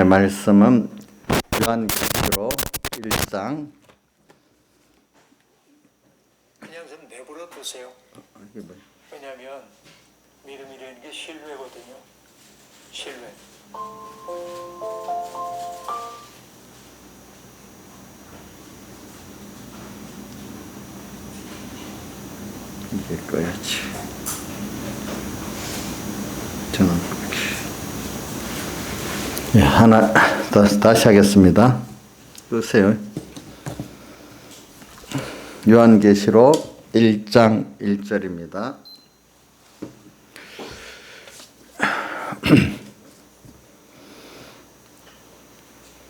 말씀은 요한계시록 1장. 그냥 좀 내버려 두세요. 왜냐하면 믿음이라는 게 신뢰거든요. 신뢰. 이게 꺼야지. 저는 하나 다시 하겠습니다. 끄세요. 요한계시록 1장 1절입니다.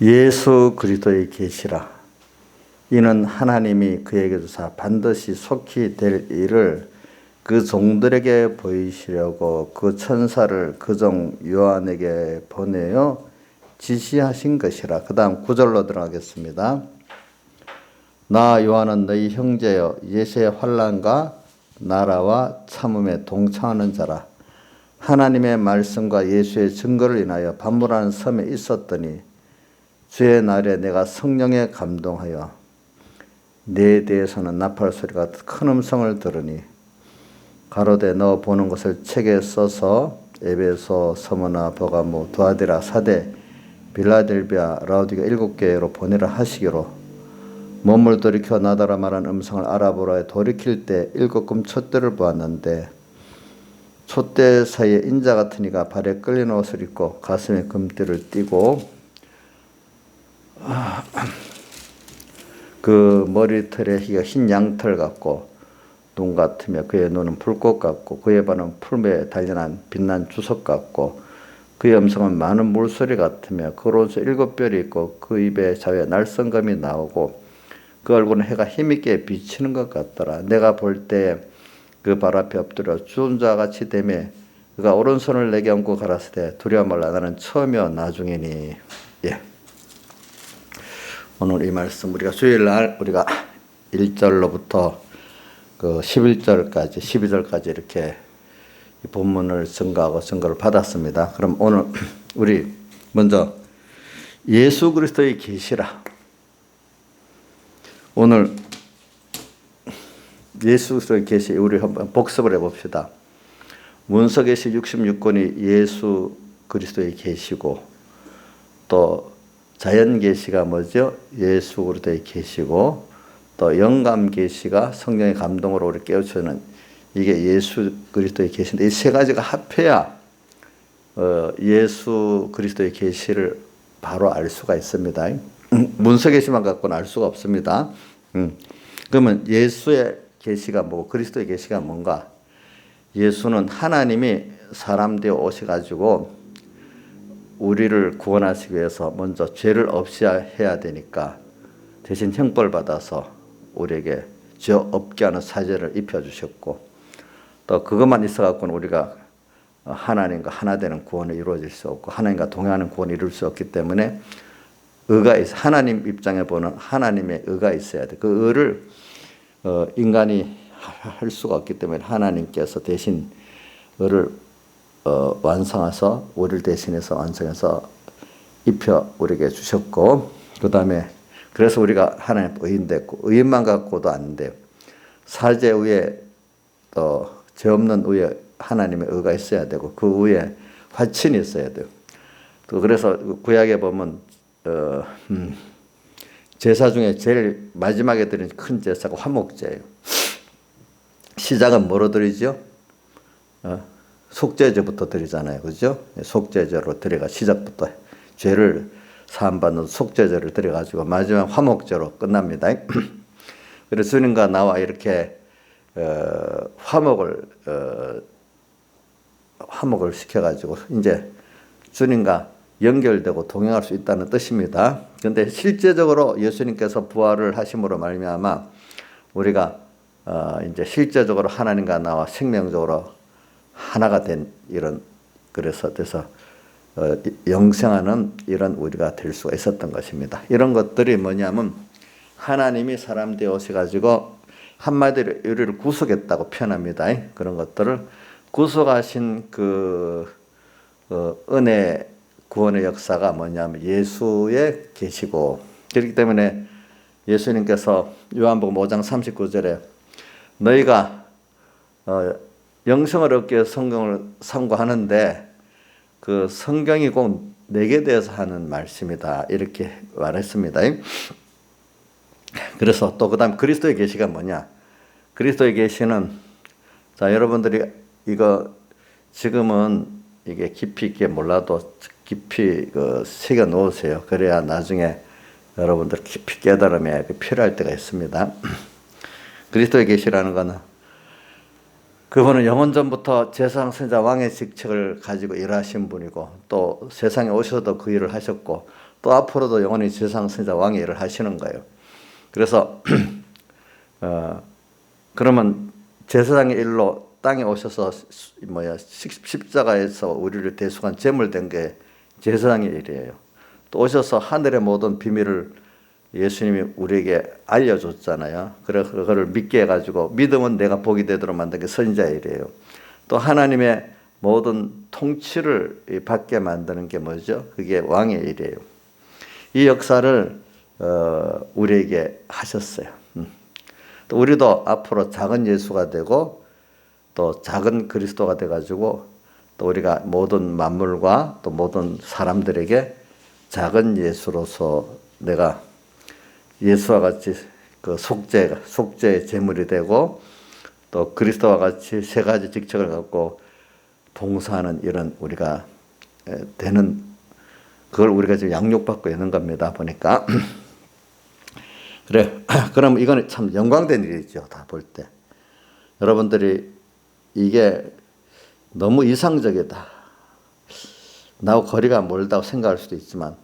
예수 그리스도의 계시라. 이는 하나님이 그에게 주사 반드시 속히 될 일을 그 종들에게 보이시려고 그 천사를 그 종 요한에게 보내어 지시하신 것이라. 그 다음 9절로 들어가겠습니다. 나 요한은 너희 형제여 예수의 환난과 나라와 참음에 동참하는 자라. 하나님의 말씀과 예수의 증거를 인하여 반문하는 섬에 있었더니 주의 날에 내가 성령에 감동하여 내 대해서는 나팔 소리가 큰 음성을 들으니 가로되 너 보는 것을 책에 써서 에베소, 서머나, 버가모, 두아디라, 사대, 빌라델비아, 라우디가 7교회로 보내라 하시기로 몸을 돌이켜 나더라 말한 음성을 알아보라. 돌이킬 때 7금 촛대를 보았는데 촛대 사이에 인자 같은 이가 발에 끌린 옷을 입고 가슴에 금띠를 띠고 그 머리털에 희가 흰 양털 같고 눈 같으며 그의 눈은 불꽃 같고 그의 발은 풀매에 단련한 빛난 주석 같고 그의 음성은 많은 물소리 같으며 그 오른손에 7뼈리 있고 그 입에 좌우에 날성검이 나오고 그 얼굴은 해가 힘있게 비치는 것 같더라. 내가 볼 때 그 발 앞에 엎드려 죽은 자 같이 되매 그가 오른손을 내게 얹고 가라사대 두려워 말라 나는 처음이요 나중이니. 예. 오늘 이 말씀 우리가 주일날 우리가 1절로부터 그 11절까지 12절까지 이렇게 이 본문을 증거하고 증거를 받았습니다. 그럼 오늘 우리 먼저 예수 그리스도의 계시라. 오늘 예수 그리스도의 계시 우리 한번 복습을 해봅시다. 문서계시 66권이 예수 그리스도의 계시고 또 자연계시가 뭐죠? 예수 그리스도의 계시고 또 영감계시가 성령의 감동으로 우리 깨우쳐주는 이게 예수 그리스도의 계시인데 이 세 가지가 합해야 예수 그리스도의 계시를 바로 알 수가 있습니다. 문서계시만 갖고는 알 수가 없습니다. 그러면 예수의 계시가 뭐고 그리스도의 계시가 뭔가? 예수는 하나님이 사람 되어 오셔가지고 우리를 구원하시기 위해서 먼저 죄를 없이 해야 되니까 대신 형벌 받아서 우리에게 죄 없게 하는 사죄를 입혀주셨고 또 그것만 있어갖고는 우리가 하나님과 하나 되는 구원이 이루어질 수 없고 하나님과 동행하는 구원을 이룰 수 없기 때문에 의가 있어. 하나님 입장에 보는 하나님의 의가 있어야 돼. 그 의를 인간이 할 수가 없기 때문에 하나님께서 대신 의를 완성해서 우리를 대신해서 완성해서 입혀 우리에게 주셨고 그 다음에 그래서 우리가 하나님 의인 됐고 의인만 갖고도 안 돼요. 사죄 위에 또 죄 없는 위에 하나님의 의가 있어야 되고 그 위에 화친이 있어야 돼요. 또 그래서 구약에 보면 제사 중에 제일 마지막에 드리는 큰 제사가 화목제예요. 시작은 뭐로 드리죠? 속죄제부터 드리잖아요. 그죠? 속죄제로 드려가 시작부터 죄를 사함받는 속죄제를 드려가지고 마지막 화목제로 끝납니다. 그래서 주님과 나와 이렇게 화목을 시켜가지고 이제 주님과 연결되고 동행할 수 있다는 뜻입니다. 그런데 실제적으로 예수님께서 부활을 하심으로 말미암아 우리가 이제 실제적으로 하나님과 나와 생명적으로 하나가 된 이런 그래서 영생하는 이런 우리가 될 수가 있었던 것입니다. 이런 것들이 뭐냐면 하나님이 사람 되어 오셔가지고 한마디로 우리를 구속했다고 표현합니다. 그런 것들을 구속하신 그 은혜 구원의 역사가 뭐냐면 예수의 계시고, 그렇기 때문에 예수님께서 요한복음 5장 39절에 너희가 영생을 얻기 위해서 성경을 상고하는데 그 성경이 꼭 내게 대해서 하는 말씀이다, 이렇게 말했습니다. 그래서 또 그다음 그리스도의 계시가 뭐냐? 그리스도의 계시는, 자, 여러분들이 이거 지금은 이게 깊이 있게 몰라도 깊이 새겨 놓으세요. 그래야 나중에 여러분들 깊이 깨달음에 필요할 때가 있습니다. 그리스도의 계시라는 것은 그분은 영원 전부터 제사장 선지자 왕의 직책을 가지고 일하신 분이고, 또 세상에 오셔서도 그 일을 하셨고, 또 앞으로도 영원히 제사장 선지자 왕의 일을 하시는 거예요. 그래서 그러면 제사장의 일로 땅에 오셔서 십자가에서 우리를 대속한 제물된 게 제사장의 일이에요. 또 오셔서 하늘의 모든 비밀을 예수님이 우리에게 알려줬잖아요. 그래서 그걸 믿게 해가지고, 믿음은 내가 복이 되도록 만든 게 선지자의 일이에요. 또 하나님의 모든 통치를 받게 만드는 게 뭐죠? 그게 왕의 일이에요. 이 역사를 우리에게 하셨어요. 또 우리도 앞으로 작은 예수가 되고 또 작은 그리스도가 돼가지고, 또 우리가 모든 만물과 또 모든 사람들에게 작은 예수로서 내가 예수와 같이 그 속죄의 제물이 되고, 또 그리스도와 같이 세 가지 직책을 갖고 봉사하는 이런 우리가 되는, 그걸 우리가 지금 양육받고 있는 겁니다. 보니까. 그래, 그럼 이거는 참 영광된 일이죠. 다 볼 때. 여러분들이 이게 너무 이상적이다, 나하고 거리가 멀다고 생각할 수도 있지만,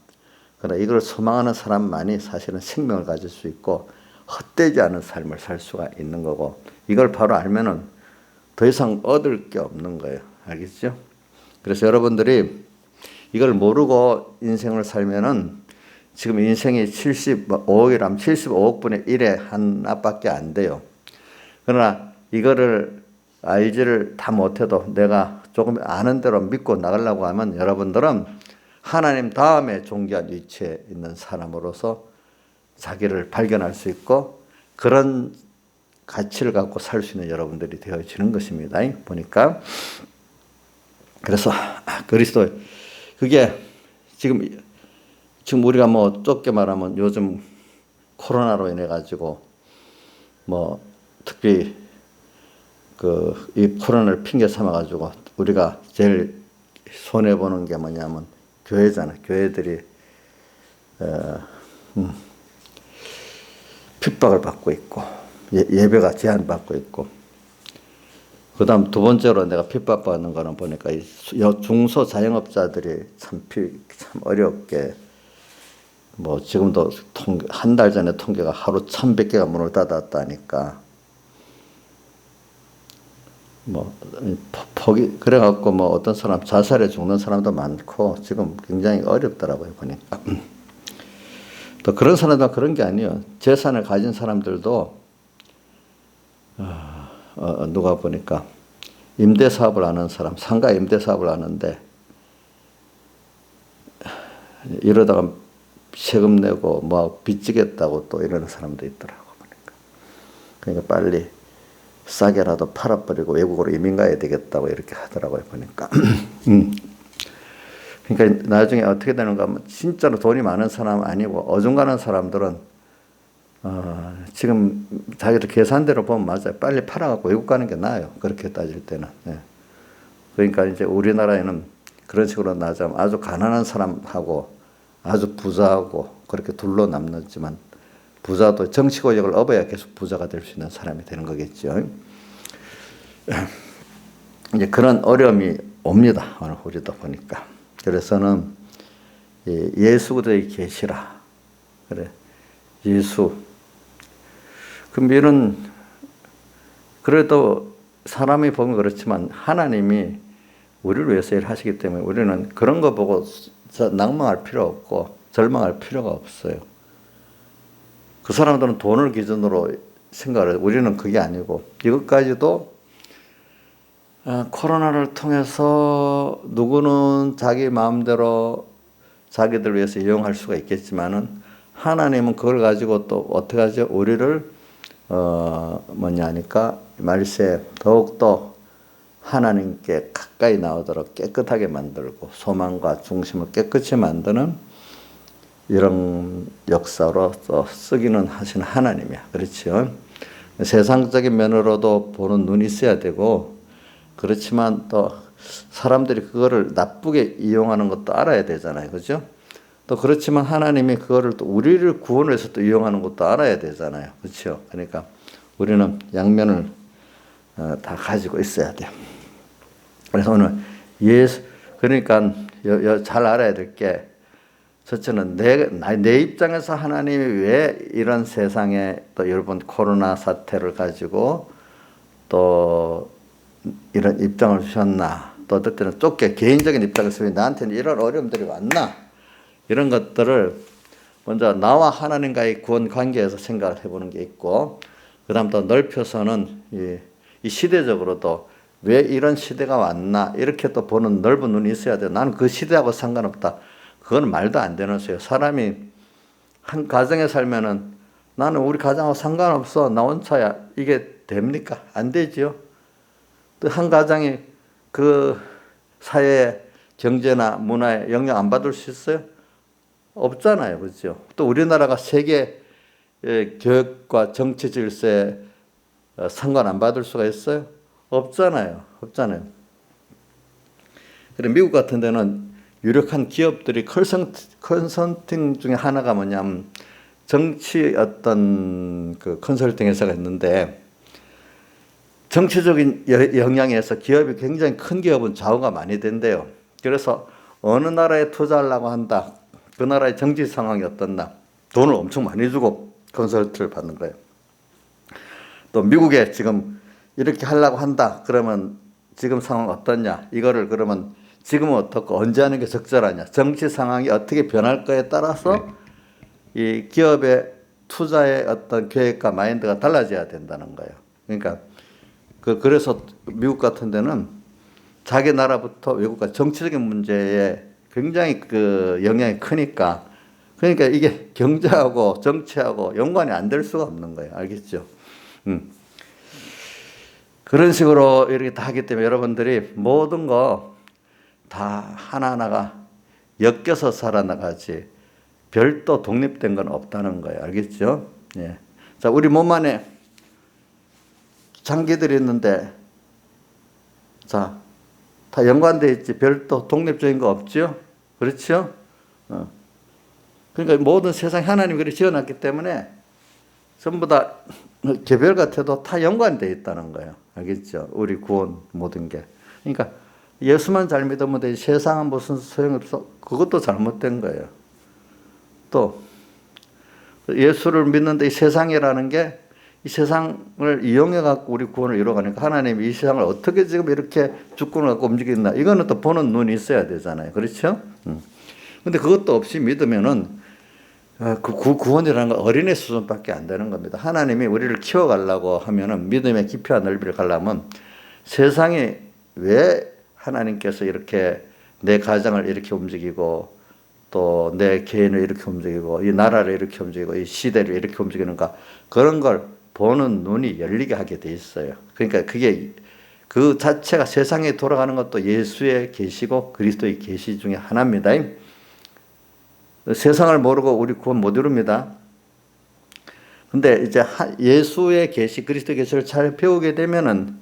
그러나 이걸 소망하는 사람만이 사실은 생명을 가질 수 있고 헛되지 않은 삶을 살 수가 있는 거고, 이걸 바로 알면은 더 이상 얻을 게 없는 거예요. 알겠죠? 그래서 여러분들이 이걸 모르고 인생을 살면은, 지금 인생이 75억이라면 75억 분의 1의 하나밖에 안 돼요. 그러나 이거를 알지를 다 못해도 내가 조금 아는 대로 믿고 나가려고 하면, 여러분들은 하나님 다음에 존귀한 위치에 있는 사람으로서 자기를 발견할 수 있고, 그런 가치를 갖고 살 수 있는 여러분들이 되어지는 것입니다. 보니까. 그래서 그리스도, 그게 지금 우리가 뭐 좁게 말하면 요즘 코로나로 인해 가지고 뭐 특히 이 코로나를 핑계 삼아 가지고 우리가 제일 손해 보는 게 뭐냐면 교회잖아. 교회들이 핍박을 받고 있고, 예배가 제한받고 있고, 그 다음 두 번째로 내가 핍박받는 거는 보니까 이 중소자영업자들이 참 어렵게, 뭐 지금도 한 달 전에 통계가 하루 1,100개가 문을 닫았다니까, 뭐 그래갖고 뭐 어떤 사람 자살해 죽는 사람도 많고 지금 굉장히 어렵더라고요, 보니까. 또 그런 사람도 그런 게 아니에요. 재산을 가진 사람들도 누가 보니까 임대사업을 하는 사람, 상가 임대사업을 하는데 이러다가 세금 내고 뭐 빚지겠다고 또 이러는 사람도 있더라고, 보니까. 그러니까 빨리 싸게라도 팔아버리고 외국으로 이민 가야 되겠다고 이렇게 하더라고요, 보니까. 그러니까 나중에 어떻게 되는가 하면, 진짜로 돈이 많은 사람 아니고 어중간한 사람들은 지금 자기들 계산대로 보면 맞아요. 빨리 팔아갖고 외국 가는 게 나아요, 그렇게 따질 때는. 네. 그러니까 이제 우리나라에는 그런 식으로 나자면 아주 가난한 사람하고 아주 부자하고 그렇게 둘로 남는지만, 부자도 정치 권력을 얻어야 계속 부자가 될 수 있는 사람이 되는 거겠죠. 이제 그런 어려움이 옵니다, 오늘 우리도 보니까. 그래서는 예수 그리스도의 계시라. 그래, 예수. 그럼 이런, 그래도 사람이 보면 그렇지만 하나님이 우리를 위해서 일하시기 때문에 우리는 그런 거 보고 낭망할 필요 없고 절망할 필요가 없어요. 그 사람들은 돈을 기준으로 생각을 해요. 우리는 그게 아니고, 이것까지도 코로나를 통해서 누구는 자기 마음대로 자기들 위해서 이용할 수가 있겠지만은 하나님은 그걸 가지고 또 어떻게 하죠? 우리를 하니까 말세 더욱더 하나님께 가까이 나오도록 깨끗하게 만들고 소망과 중심을 깨끗이 만드는 이런 역사로 또 쓰기는 하시는 하나님이야. 그렇죠? 세상적인 면으로도 보는 눈이 있어야 되고, 그렇지만 또 사람들이 그거를 나쁘게 이용하는 것도 알아야 되잖아요. 그죠? 또 그렇지만 하나님이 그거를 또 우리를 구원해서 또 이용하는 것도 알아야 되잖아요. 그렇죠? 그러니까 우리는 양면을 다 가지고 있어야 돼요. 그래서 오늘 그러니까 잘 알아야 될 게, 첫째는 내 입장에서 하나님이 왜 이런 세상에 또 여러분 코로나 사태를 가지고 또 이런 입장을 주셨나, 또 어떨 때는 좁게 개인적인 입장에서 왜 나한테는 이런 어려움들이 왔나, 이런 것들을 먼저 나와 하나님과의 구원 관계에서 생각을 해보는 게 있고, 그 다음 또 넓혀서는 이 시대적으로도 왜 이런 시대가 왔나 이렇게 또 보는 넓은 눈이 있어야 돼요. 나는 그 시대하고 상관없다. 그건 말도 안 되는 소리예요. 사람이 한 가정에 살면은 나는 우리 가정하고 상관없어. 나 혼자야. 이게 됩니까? 안 되지요. 또 한 가정이 그 사회 경제나 문화에 영향 안 받을 수 있어요? 없잖아요. 그렇죠? 또 우리나라가 세계 교육과 정치 질서에 상관 안 받을 수가 있어요? 없잖아요. 없잖아요. 그래 미국 같은 데는 유력한 기업들이 컨설팅 중에 하나가 뭐냐면 정치 어떤 그 컨설팅 회사가 있는데, 정치적인 영향에서 기업이 굉장히 큰 기업은 좌우가 많이 된대요. 그래서 어느 나라에 투자하려고 한다. 그 나라의 정치 상황이 어떻나. 돈을 엄청 많이 주고 컨설트를 받는 거예요. 또 미국에 지금 이렇게 하려고 한다. 그러면 지금 상황 어떻냐. 이거를 그러면 지금은 어떻고 언제 하는 게 적절하냐. 정치 상황이 어떻게 변할 거에 따라서 이 기업의 투자의 어떤 계획과 마인드가 달라져야 된다는 거예요. 그러니까 그래서 미국 같은 데는 자기 나라부터 외국과 정치적인 문제에 굉장히 그 영향이 크니까, 그러니까 이게 경제하고 정치하고 연관이 안 될 수가 없는 거예요. 알겠죠? 그런 식으로 이렇게 다 하기 때문에 여러분들이 모든 거 다 하나하나가 엮여서 살아나가지 별도 독립된 건 없다는 거예요. 알겠죠? 예. 자, 우리 몸 안에 장기들이 있는데, 자, 다 연관되어 있지. 별도 독립적인 거 없죠? 그렇죠? 그러니까 모든 세상 하나님이 그렇게 지어놨기 때문에 전부 다 개별 같아도 다 연관되어 있다는 거예요. 알겠죠? 우리 구원 모든 게. 그러니까 예수만 잘 믿으면 되지 세상은 무슨 소용없어. 그것도 잘못된 거예요. 또 예수를 믿는데 이 세상이라는 게 이 세상을 이용해 갖고 우리 구원을 이루어가니까 하나님이 이 세상을 어떻게 지금 이렇게 주권을 갖고 움직이나, 이거는 또 보는 눈이 있어야 되잖아요. 그렇죠? 근데 그것도 없이 믿으면은 그 구원이라는 건 어린애 수준밖에 안 되는 겁니다. 하나님이 우리를 키워가려고 하면은 믿음의 깊이와 넓이를 가려면 세상이 왜 하나님께서 이렇게 내 가정을 이렇게 움직이고 또 내 개인을 이렇게 움직이고 이 나라를 이렇게 움직이고 이 시대를 이렇게 움직이는가, 그런 걸 보는 눈이 열리게 하게 돼 있어요. 그러니까 그게 그 자체가 세상에 돌아가는 것도 예수의 계시고 그리스도의 계시 중에 하나입니다. 세상을 모르고 우리 구원 못 이룹니다. 근데 이제 예수의 계시, 그리스도의 계시를 잘 배우게 되면은,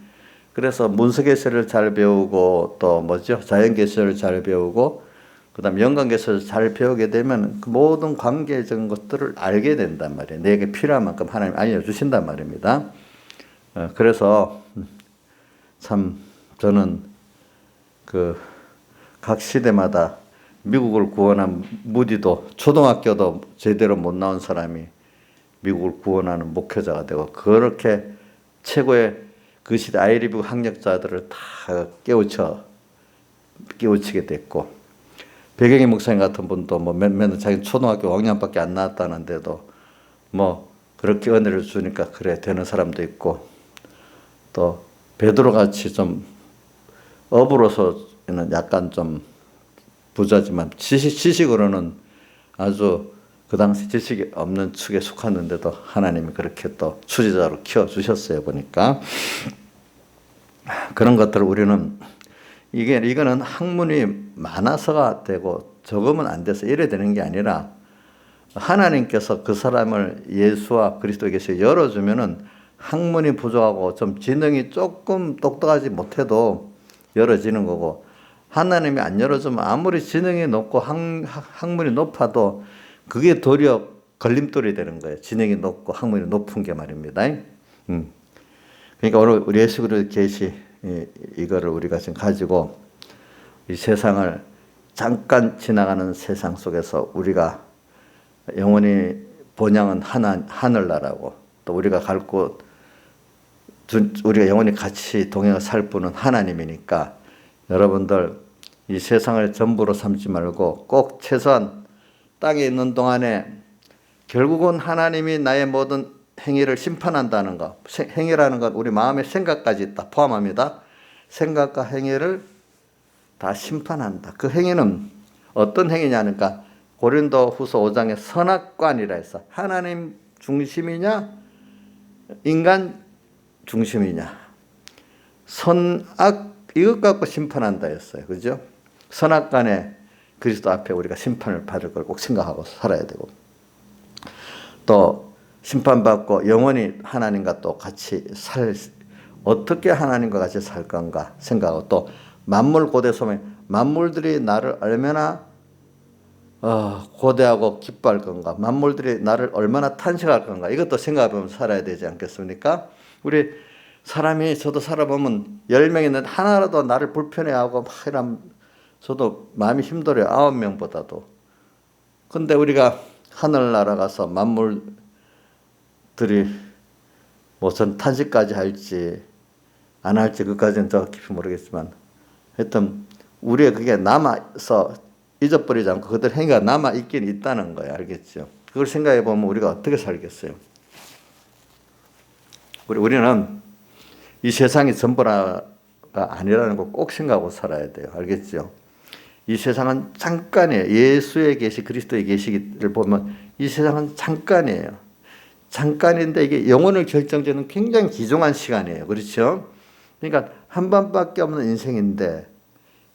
그래서 문서 계시를 잘 배우고 또 자연 계시를 잘 배우고 그다음 연관 계시를 잘 배우게 되면 그 모든 관계적인 것들을 알게 된단 말이에요. 내게 필요한 만큼 하나님 알려주신단 말입니다. 그래서 참 저는 그 각 시대마다 미국을 구원한 무디도 초등학교도 제대로 못 나온 사람이 미국을 구원하는 목회자가 되고, 그렇게 최고의 그 시대 아이리브 학력자들을 다 깨우치게 됐고, 백영희 목사님 같은 분도 맨날 자기 초등학교 5학년밖에 안 나왔다는데도 그렇게 은혜를 주니까 그래 되는 사람도 있고, 또 베드로 같이 좀 업으로서는 약간 좀 부자지만 지식으로는 아주 그 당시 지식이 없는 축에 속았는데도 하나님이 그렇게 또 수제자로 키워주셨어요. 보니까 그런 것들을 우리는 이거는 학문이 많아서가 되고 적으면 안 돼서 이래 되는 게 아니라 하나님께서 그 사람을 예수와 그리스도에게서 열어주면은 학문이 부족하고 좀 지능이 조금 똑똑하지 못해도 열어지는 거고, 하나님이 안 열어주면 아무리 지능이 높고 학문이 높아도 그게 도리어 걸림돌이 되는 거예요. 지능이 높고 학문이 높은 게 말입니다. 그러니까 오늘 우리 예수 그리스도 계시 이거를 우리가 지금 가지고 이 세상을 잠깐 지나가는 세상 속에서 우리가 영원히 본향은 하늘나라고, 또 우리가 갈 곳, 우리가 영원히 같이 동행해 살 분은 하나님이니까 여러분들 이 세상을 전부로 삼지 말고 꼭 최소한 땅에 있는 동안에 결국은 하나님이 나의 모든 행위를 심판한다는 거. 행위라는 건 우리 마음의 생각까지 다 포함합니다. 생각과 행위를 다 심판한다. 그 행위는 어떤 행위냐니까 고린도 후서 5장에 선악관이라 해서 하나님 중심이냐 인간 중심이냐, 선악 이것 갖고 심판한다 했어요. 그죠? 선악간에 그리스도 앞에 우리가 심판을 받을 걸 꼭 생각하고 살아야 되고, 또 심판받고 영원히 하나님과 또 같이 어떻게 하나님과 같이 살 건가 생각하고, 또 만물 고대 소매 만물들이 나를 얼마나 고대하고 기뻐할 건가, 만물들이 나를 얼마나 탄식할 건가, 이것도 생각해보면서 살아야 되지 않겠습니까? 우리 사람이 저도 살아보면 10명 있는데 하나라도 나를 불편해하고 막 이러면 저도 마음이 힘들어요. 9명보다도. 근데 우리가 하늘나라 가서 만물들이 무슨 탄식까지 할지 안 할지 그까지는 저 깊이 모르겠지만 하여튼 우리의 그게 남아서 잊어버리지 않고 그들 행위가 남아있긴 있다는 거예요. 알겠죠? 그걸 생각해 보면 우리가 어떻게 살겠어요? 우리는 이 세상이 전부가 아니라는 거 꼭 생각하고 살아야 돼요. 알겠죠? 이 세상은 잠깐이에요. 예수의 계시, 그리스도의 계시를 보면 이 세상은 잠깐이에요. 잠깐인데 이게 영혼을 결정짓는 굉장히 귀중한 시간이에요. 그렇죠? 그러니까 한 번밖에 없는 인생인데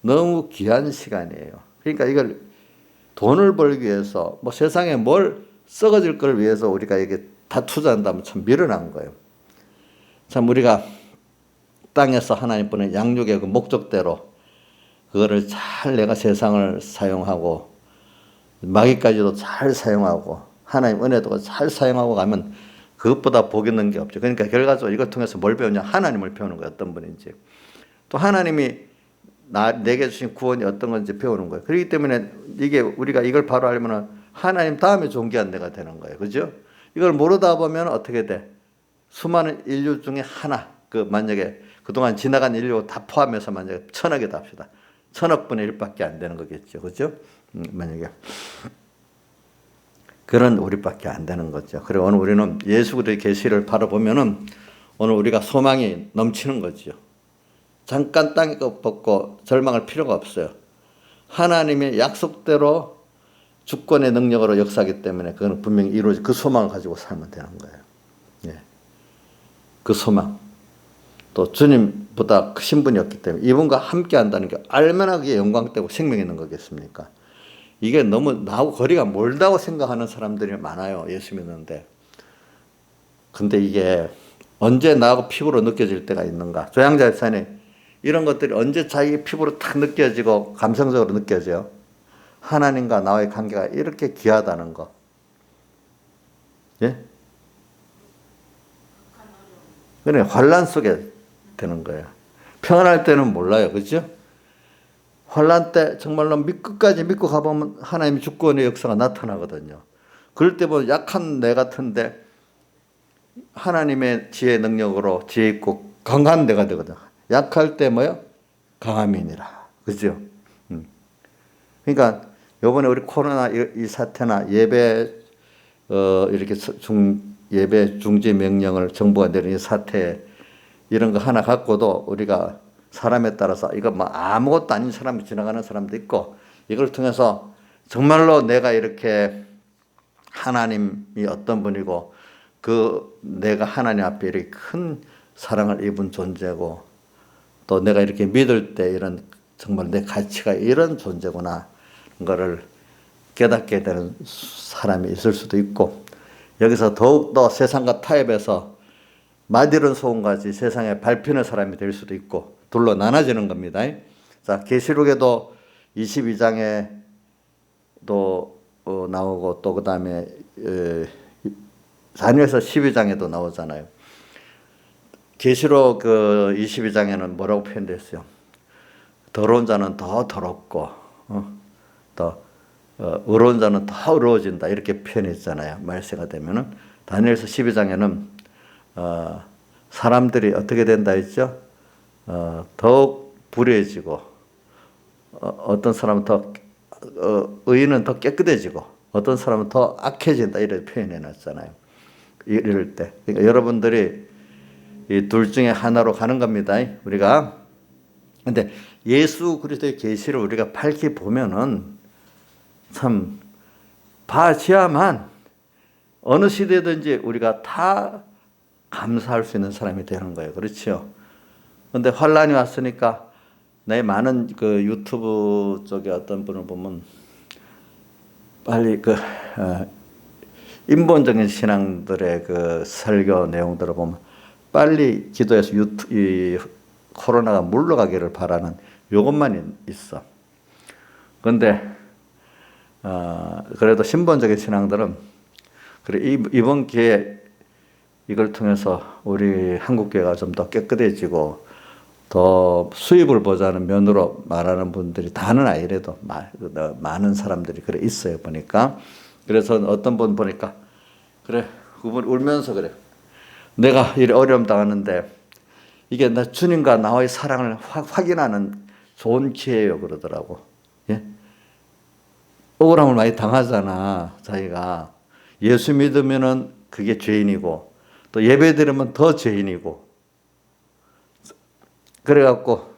너무 귀한 시간이에요. 그러니까 이걸 돈을 벌기 위해서 뭐 세상에 뭘 썩어질 걸 위해서 우리가 이게 다 투자한다면 참 미련한 거예요. 참 우리가 땅에서 하나님 보낸 양육의 그 목적대로 그거를 잘 내가 세상을 사용하고 마귀까지도 잘 사용하고 하나님 은혜도 잘 사용하고 가면 그것보다 복 있는 게 없죠. 그러니까 결과적으로 이걸 통해서 뭘 배우냐? 하나님을 배우는 거예요. 어떤 분인지. 또 하나님이 내게 주신 구원이 어떤 건지 배우는 거예요. 그렇기 때문에 이게 우리가 이걸 바로 알면 하나님 다음에 존귀한 내가 되는 거예요. 그죠? 이걸 모르다 보면 어떻게 돼? 수많은 인류 중에 하나, 만약에 그동안 지나간 인류 다 포함해서 만약에 1000억이다 합시다. 1000억분의 1밖에 안 되는 거겠죠. 그죠? 만약에. 그런 우리밖에 안 되는 거죠. 그리고 오늘 우리는 예수 그리스도의 계시를 바라보면은 오늘 우리가 소망이 넘치는 거죠. 잠깐 땅에 벗고 절망할 필요가 없어요. 하나님의 약속대로 주권의 능력으로 역사하기 때문에 그건 분명히 이루어지, 그 소망을 가지고 살면 되는 거예요. 예. 그 소망. 또 주님보다 크신 분이 없기 때문에 이분과 함께 한다는 게 얼마나 그게 영광되고 생명 있는 거겠습니까? 이게 너무 나하고 거리가 멀다고 생각하는 사람들이 많아요. 예수 믿는데. 근데 이게 언제 나하고 피부로 느껴질 때가 있는가? 조양자 집사님, 이런 것들이 언제 자기 피부로 탁 느껴지고 감성적으로 느껴져요? 하나님과 나와의 관계가 이렇게 귀하다는 거. 예? 그래, 환란 속에 되는 거예요. 평안할 때는 몰라요. 그죠? 환란 때 정말로 끝까지 믿고 가보면 하나님의 주권의 역사가 나타나거든요. 그럴 때 보면 약한 내 같은데 하나님의 지혜 능력으로 지혜 있고 강한 내가 되거든. 약할 때 뭐요? 강함이니라. 그죠? 그러니까 요번에 우리 코로나 이 사태나 예배 이렇게 예배 중지 명령을 정부가 내린 이 사태 이런 거 하나 갖고도 우리가 사람에 따라서 이거 뭐 아무것도 아닌 사람이 지나가는 사람도 있고 이걸 통해서 정말로 내가 이렇게 하나님이 어떤 분이고 내가 하나님 앞에 이렇게 큰 사랑을 입은 존재고 또 내가 이렇게 믿을 때 이런 정말 내 가치가 이런 존재구나 거를 깨닫게 되는 사람이 있을 수도 있고 여기서 더욱더 세상과 타협해서 맛이른 소금같이 세상에 밟히는 사람이 될 수도 있고 둘로 나눠지는 겁니다. 자, 계시록에도 22장에 또 나오고 또 그다음에 다니엘서 12장에도 나오잖아요. 계시록 22장에는 뭐라고 표현됐어요? 더러운 자는 더 더럽고 더 의로운 자는 더 의로워진다 이렇게 표현했잖아요. 말세가 되면은 다니엘서 12장에는 사람들이 어떻게 된다 했죠? 더욱 불의해지고 어떤 사람은 더 의인은 더 깨끗해지고 어떤 사람은 더 악해진다 이렇게 표현해 놨잖아요. 이럴 때 그러니까 여러분들이 이 둘 중에 하나로 가는 겁니다. 우리가 근데 예수 그리스도의 계시를 우리가 밝히 보면은 참 봐야만 어느 시대든지 우리가 다 감사할 수 있는 사람이 되는 거예요. 그렇죠? 근데 환란이 왔으니까 내 많은 그 유튜브 쪽에 어떤 분을 보면 빨리 인본적인 신앙들의 그 설교 내용들을 보면 빨리 기도해서 이 코로나가 물러가기를 바라는 요것만 있어. 그런데 그래도 신본적인 신앙들은 그래 이번 기회에 이걸 통해서 우리 한국교회가 좀 더 깨끗해지고 더 수입을 보자는 면으로 말하는 분들이 다는 아니래도 많은 사람들이 그래 있어요 보니까. 그래서 어떤 분 보니까 그래 그분 울면서 그래 내가 이 어려움 당하는데 이게 나 주님과 나와의 사랑을 확인하는 좋은 기회예요 그러더라고. 예? 억울함을 많이 당하잖아 자기가. 예수 믿으면은 그게 죄인이고 또 예배 드리면 더 죄인이고 그래갖고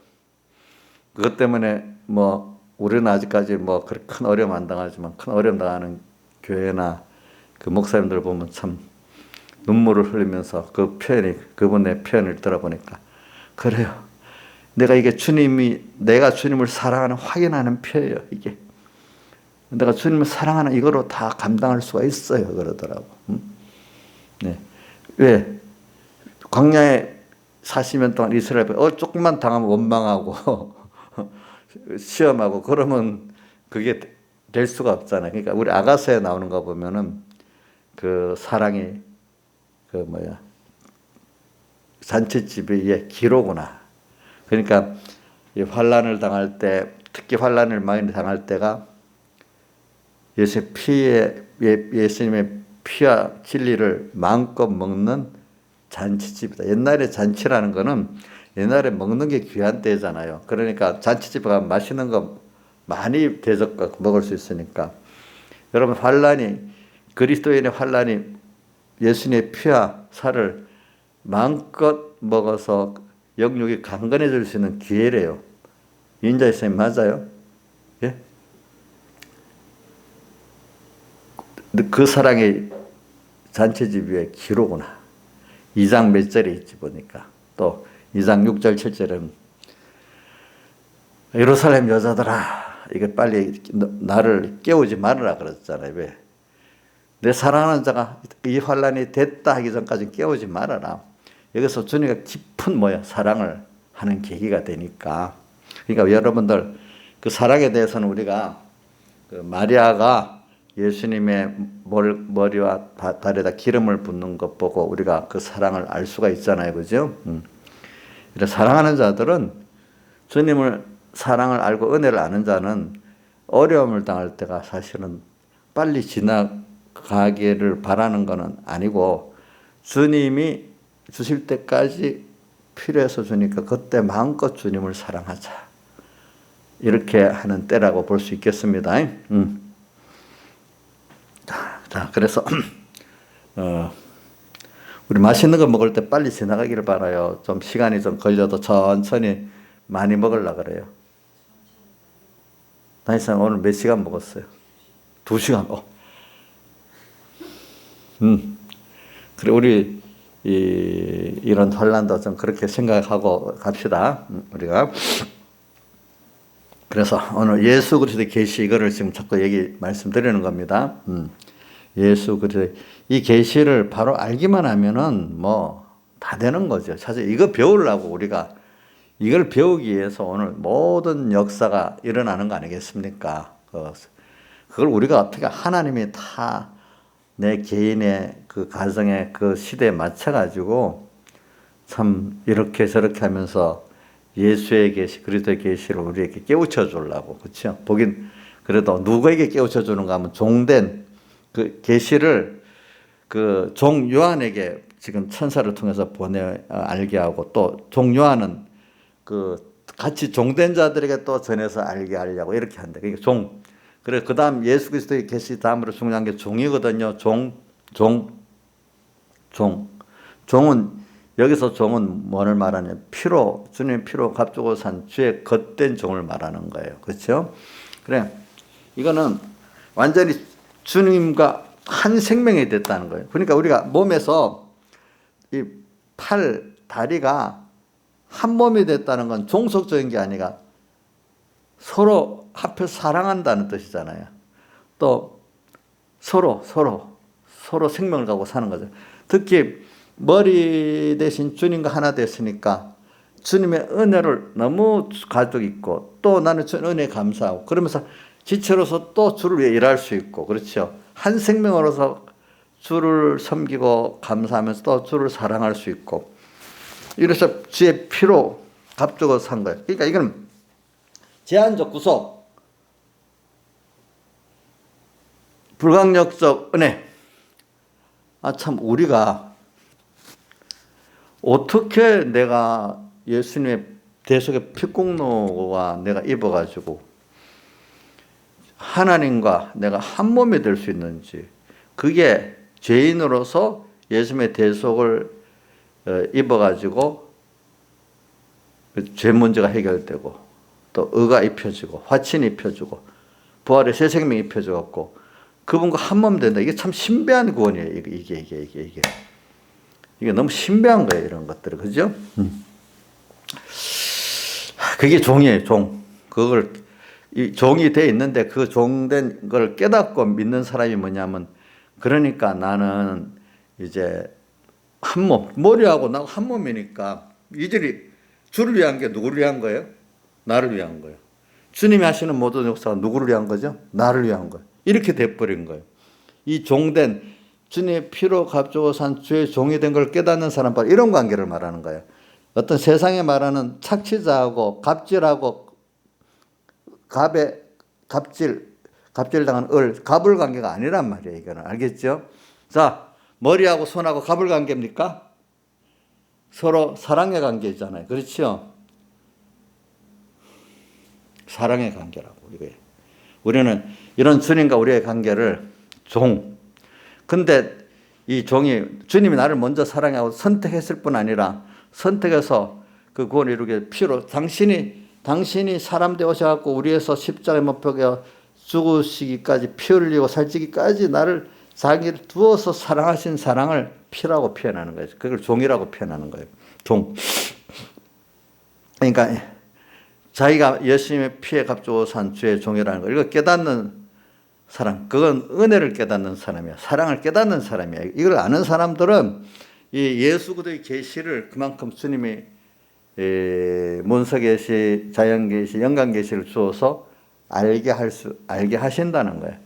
그것 때문에 뭐 우리는 아직까지 뭐 그렇게 큰 어려움 안 당하지만 큰 어려움 당하는 교회나 그 목사님들 보면 참 눈물을 흘리면서 그분의 표현을 들어보니까 그래요. 내가 주님을 사랑하는 확인하는 표예요 이게. 내가 주님을 사랑하는 이거로 다 감당할 수가 있어요 그러더라고. 네. 왜? 광야에 40년 동안 이스라엘 조금만 당하면 원망하고 시험하고 그러면 그게 될 수가 없잖아요. 그러니까 우리 아가서에 나오는 거 보면은 그 사랑이 잔치집의 기로구나. 그러니까 이 환란을 당할 때 특히 환란을 많이 당할 때가 예수님의 피와 진리를 마음껏 먹는 잔치집이다. 옛날에 잔치라는 거는 옛날에 먹는 게 귀한 때잖아요. 그러니까 잔치집에 가면 맛있는 거 많이 대접받고 먹을 수 있으니까. 여러분 그리스도인의 환란이 예수님의 피와 살을 마음껏 먹어서 영육이 강건해질 수 있는 기회래요. 인자의 쌤 맞아요? 예? 그 사랑이 잔치집 위에 기로구나. 2장 몇 절에 있지 보니까. 또 2장 6절 7절은 예루살렘 여자들아 이게 빨리 나를 깨우지 말으라 그랬잖아요. 왜? 내 사랑하는 자가 이 환란이 됐다 하기 전까지 깨우지 말아라. 여기서 주님과 깊은 사랑을 하는 계기가 되니까. 그러니까 여러분들 그 사랑에 대해서는 우리가 그 마리아가 예수님의 머리와 발에다 기름을 붓는 것 보고 우리가 그 사랑을 알 수가 있잖아요. 그죠? 사랑하는 자들은 주님을 사랑을 알고 은혜를 아는 자는 어려움을 당할 때가 사실은 빨리 지나가기를 바라는 것은 아니고 주님이 주실 때까지 필요해서 주니까 그때 마음껏 주님을 사랑하자. 이렇게 하는 때라고 볼 수 있겠습니다. 자, 그래서 우리 맛있는 거 먹을 때 빨리 지나가기를 바라요. 좀 시간이 좀 걸려도 천천히 많이 먹으려고 그래요. 다니엘상 오늘 몇 시간 먹었어요? 2시간. 그래 우리 이런 혼란도 좀 그렇게 생각하고 갑시다. 우리가. 그래서 오늘 예수 그리스도의 계시 이거를 지금 자꾸 말씀드리는 겁니다. 예수 그리스도의 이 계시를 바로 알기만 하면은 뭐 다 되는 거죠. 사실 이거 배우려고 우리가 이걸 배우기 위해서 오늘 모든 역사가 일어나는 거 아니겠습니까? 그걸 우리가 어떻게 하나님이 다 내 개인의 그 가정의 그 시대에 맞춰가지고 참 이렇게 저렇게 하면서 예수의 계시, 그리스도의 계시를 우리에게 깨우쳐 주려고, 그렇죠? 보긴 그래도 누구에게 깨우쳐 주는가 하면 종된 그 계시를 그 종 요한에게 지금 천사를 통해서 알게 하고 또 종 요한은 그 같이 종된 자들에게 또 전해서 알게 하려고 이렇게 한다. 그러니까 종. 그래 그 다음 예수 그리스도의 계시 다음으로 중요한 게 종이거든요. 종은 여기서 종은 뭐를 말하냐면 주님의 피로 값주고 산 주의 겉된 종을 말하는 거예요. 그렇죠? 그래 이거는 완전히 주님과 한 생명이 됐다는 거예요. 그러니까 우리가 몸에서 이 팔, 다리가 한 몸이 됐다는 건 종속적인 게 아니라 서로 합해 사랑한다는 뜻이잖아요. 또 서로 생명을 갖고 사는 거죠. 특히 머리 대신 주님과 하나 됐으니까 주님의 은혜를 너무 가지고 있고 또 나는 주님 은혜에 감사하고 그러면서 지체로서 또 주를 위해 일할 수 있고 그렇죠. 한 생명으로서 주를 섬기고 감사하면서 또 주를 사랑할 수 있고 이래서 주의 피로 값주고 산 거예요. 그러니까 이건 제한적 구속, 불강력적 은혜. 참 우리가 어떻게 내가 예수님의 대속의 피공로가 내가 입어가지고 하나님과 내가 한 몸이 될 수 있는지 그게 죄인으로서 예수님의 대속을 입어가지고 죄 문제가 해결되고 또 의가 입혀지고 화친이 입혀지고 부활의 새 생명이 입혀져갖고 그분과 한 몸 된다. 이게 참 신비한 구원이에요. 이게 너무 신비한 거예요. 이런 것들을. 그죠? 그게 종이에요. 종. 그걸 이 종이 돼 있는데 그 종된 걸 깨닫고 믿는 사람이 뭐냐면 그러니까 나는 이제 한 몸, 머리하고 나하고 한 몸이니까 이들이 주를 위한 게 누구를 위한 거예요? 나를 위한 거예요. 주님이 하시는 모든 역사가 누구를 위한 거죠? 나를 위한 거예요. 이렇게 돼버린 거예요. 이 종된 주님의 피로 값주고 산 주의 종이 된 걸 깨닫는 사람 바로 이런 관계를 말하는 거예요. 어떤 세상에 말하는 착취자하고 갑질하고 갑질당한 갑을 관계가 아니란 말이에요. 이거는 알겠죠? 자, 머리하고 손하고 갑을 관계입니까? 서로 사랑의 관계잖아요. 그렇죠? 사랑의 관계라고. 우리는 이런 주님과 우리의 관계를 근데 이 종이 주님이 나를 먼저 사랑하고 선택했을 뿐 아니라 선택해서 그 구원을 이루게 피로 당신이 사람 되어셔갖고 우리에서 십자가에 못 박혀 죽으시기까지 피 흘리고 살찌기까지 나를 자기를 두어서 사랑하신 사랑을 피라고 표현하는 거예요. 그걸 종이라고 표현하는 거예요. 종. 그러니까 자기가 예수님의 피에 값주고 산 주의 종이라는 거. 이거 깨닫는 사람. 그건 은혜를 깨닫는 사람이야. 사랑을 깨닫는 사람이야. 이걸 아는 사람들은 이 예수 그리스도의 계시를 그만큼 주님이 문서계시, 자연계시, 영광계시를 주어서 알게 하신다는 거예요.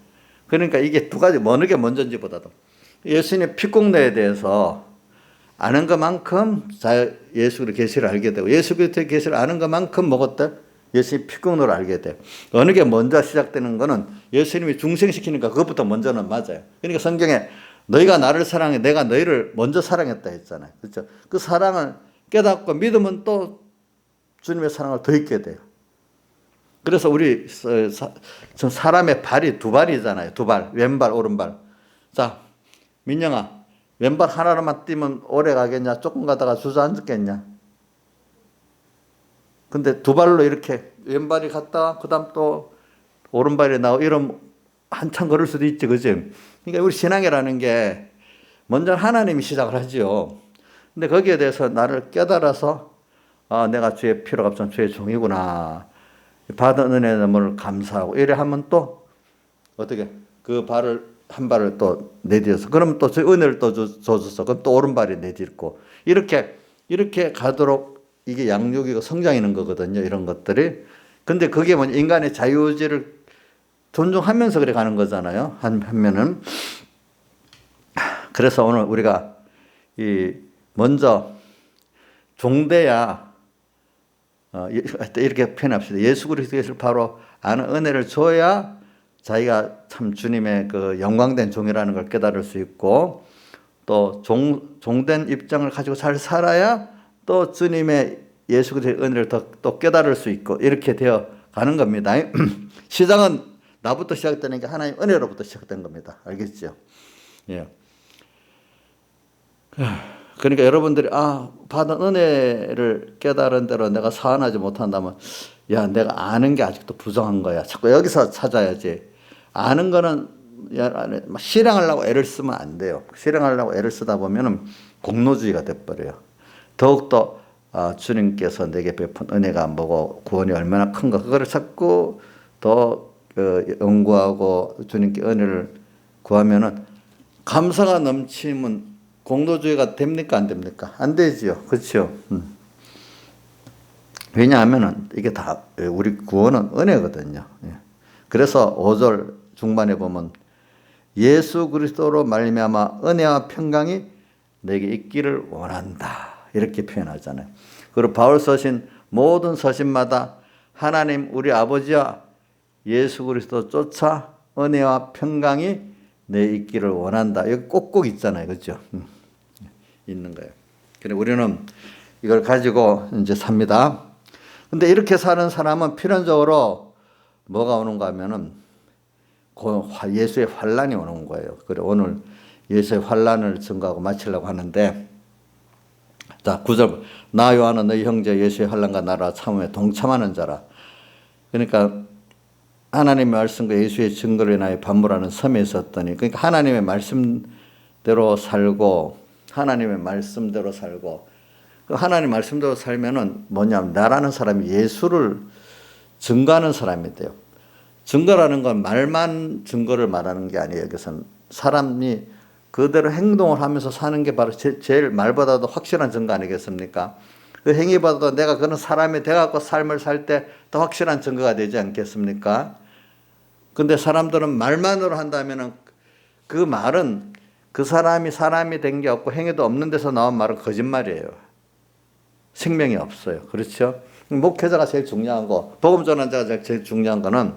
그러니까 이게 두 가지 어느 게 먼저인지 보다도 예수님의 피공로에 대해서 아는 것만큼 예수 그리스도의 계시를 알게 되고 예수 그리스도의 계시를 아는 것만큼 먹었다. 예수님의 피공로를 알게 돼요. 어느 게 먼저 시작되는 거는 예수님이 중생시키니까 그것부터 먼저는 맞아요. 그러니까 성경에 너희가 나를 사랑해 내가 너희를 먼저 사랑했다 했잖아요. 그렇죠? 그 사랑을 깨닫고 믿으면 또 주님의 사랑을 더 있게 돼요. 그래서 우리 사람의 발이 두 발이잖아요. 두 발, 왼발, 오른발. 자, 민영아, 왼발 하나로만 뛰면 오래 가겠냐? 조금 가다가 주저앉겠냐? 근데 두 발로 이렇게 왼발이 갔다가 그다음 또 오른발이 나오고 이러면 한참 걸을 수도 있지, 그지? 그러니까 우리 신앙이라는 게 먼저 하나님이 시작을 하지요. 근데 거기에 대해서 나를 깨달아서 아, 내가 주의 피로 값은 주의 종이구나. 받은 은혜에 너무 감사하고 이래 하면 또 어떻게 그 발을 한 발을 또 내딛어서 그러면 또 저 은혜를 또 줘줬어. 그럼 또 오른발이 내딛고 이렇게 가도록 이게 양육이고 성장하는 거거든요. 이런 것들이. 근데 그게 뭐냐 인간의 자유의지를 존중하면서 그래 가는 거잖아요. 한면은. 그래서 오늘 우리가 먼저 종돼야 이렇게 표현합시다. 예수 그리스도를 바로 아는 은혜를 줘야 자기가 참 주님의 그 영광된 종이라는 걸 깨달을 수 있고 또 종된 입장을 가지고 잘 살아야 또 주님의 예수 그리스도의 은혜를 또 깨달을 수 있고 이렇게 되어 가는 겁니다. 시작은 나부터 시작되는 게 하나님 은혜로부터 시작된 겁니다. 알겠죠? 예. 그러니까 여러분들이 받은 은혜를 깨달은 대로 내가 사안하지 못한다면 야 내가 아는 게 아직도 부정한 거야. 자꾸 여기서 찾아야지. 아는 거는 실행하려고 애를 쓰면 안 돼요. 실행하려고 애를 쓰다 보면은 공로주의가 돼버려요. 더욱더 주님께서 내게 베푼 은혜가 뭐고 구원이 얼마나 큰가 그거를 자꾸 더 연구하고 주님께 은혜를 구하면은 감사가 넘치면 공로주의가 됩니까 안 됩니까? 안 되지요. 그렇죠? 왜냐하면은 이게 다 우리 구원은 은혜거든요. 그래서 5절 중반에 보면 예수 그리스도로 말미암아 은혜와 평강이 내게 있기를 원한다. 이렇게 표현하잖아요. 그리고 바울 서신 모든 서신마다 하나님 우리 아버지와 예수 그리스도 쫓아 은혜와 평강이 내 있기를 원한다. 여기 꼭꼭 있잖아요. 그렇죠? 있는 거예요. 그래 우리는 이걸 가지고 이제 삽니다. 근데 이렇게 사는 사람은 필연적으로 뭐가 오는가 하면은 예수의 환란이 오는 거예요. 그래 오늘 예수의 환란을 증거하고 마치려고 하는데 자 9절 나 요한은 너희 형제 예수의 환란과 나라 참음에 동참하는 자라. 그러니까 하나님의 말씀과 예수의 증거로 인하여 반물하는 섬에 있었더니 그러니까 하나님의 말씀대로 살고 하나님의 말씀대로 살고 하나님 말씀대로 살면은 뭐냐면 나라는 사람이 예수를 증거하는 사람이 돼요. 증거라는 건 말만 증거를 말하는 게 아니에요. 여기서는 사람이 그대로 행동을 하면서 사는 게 바로 제일 말보다도 확실한 증거 아니겠습니까? 그 행위보다도 내가 그런 사람이 돼갖고 삶을 살 때 더 확실한 증거가 되지 않겠습니까? 근데 사람들은 말만으로 한다면은 그 말은 그 사람이 된 게 없고 행위도 없는 데서 나온 말은 거짓말이에요. 생명이 없어요. 그렇죠? 목회자가 제일 중요한 거, 복음 전환자가 제일 중요한 거는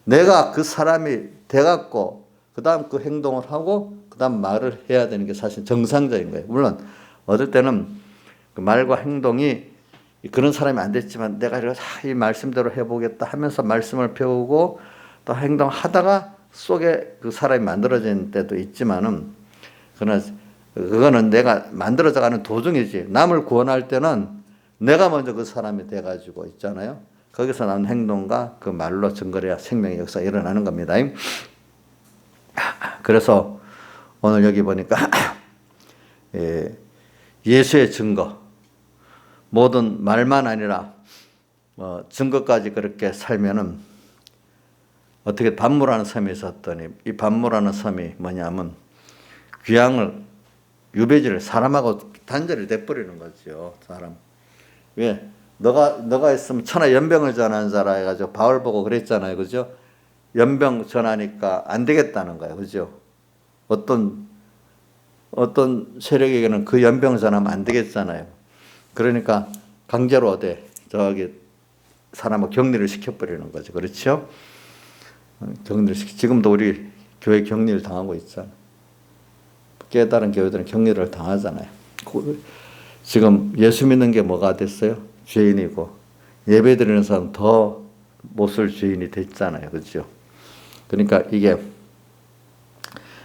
내가 그 사람이 돼갖고 그 다음 그 행동을 하고 그 다음 말을 해야 되는 게 사실 정상적인 거예요. 물론 어떨 때는 그 말과 행동이 그런 사람이 안 됐지만 내가 이 말씀대로 해보겠다 하면서 말씀을 배우고 또 행동하다가 속에 그 사람이 만들어진 때도 있지만은 그러나 그거는 내가 만들어져가는 도중이지. 남을 구원할 때는 내가 먼저 그 사람이 돼가지고 있잖아요. 거기서 나온 행동과 그 말로 증거해야 생명의 역사가 일어나는 겁니다. 그래서 오늘 여기 보니까 예수의 증거 모든 말만 아니라 증거까지 그렇게 살면은 어떻게 반모라는 섬에 있었더니 이 반모라는 섬이 뭐냐면 귀양을 유배지를 사람하고 단절이 돼버리는 거죠. 사람. 왜? 너가 있으면 천하 연병을 전하는 자라 해가지고 바울 보고 그랬잖아요. 그죠? 연병 전하니까 안 되겠다는 거예요. 그죠? 어떤 세력에게는 그 연병 전하면 안 되겠잖아요. 그러니까 강제로 저기 사람을 격리를 시켜버리는 거죠. 그렇죠? 지금도 우리 교회 격리를 당하고 있잖아요. 깨달은 교회들은 격리를 당하잖아요. 지금 예수 믿는 게 뭐가 됐어요? 죄인이고 예배드리는 사람 더 못쓸 죄인이 됐잖아요. 그렇죠? 그러니까 이게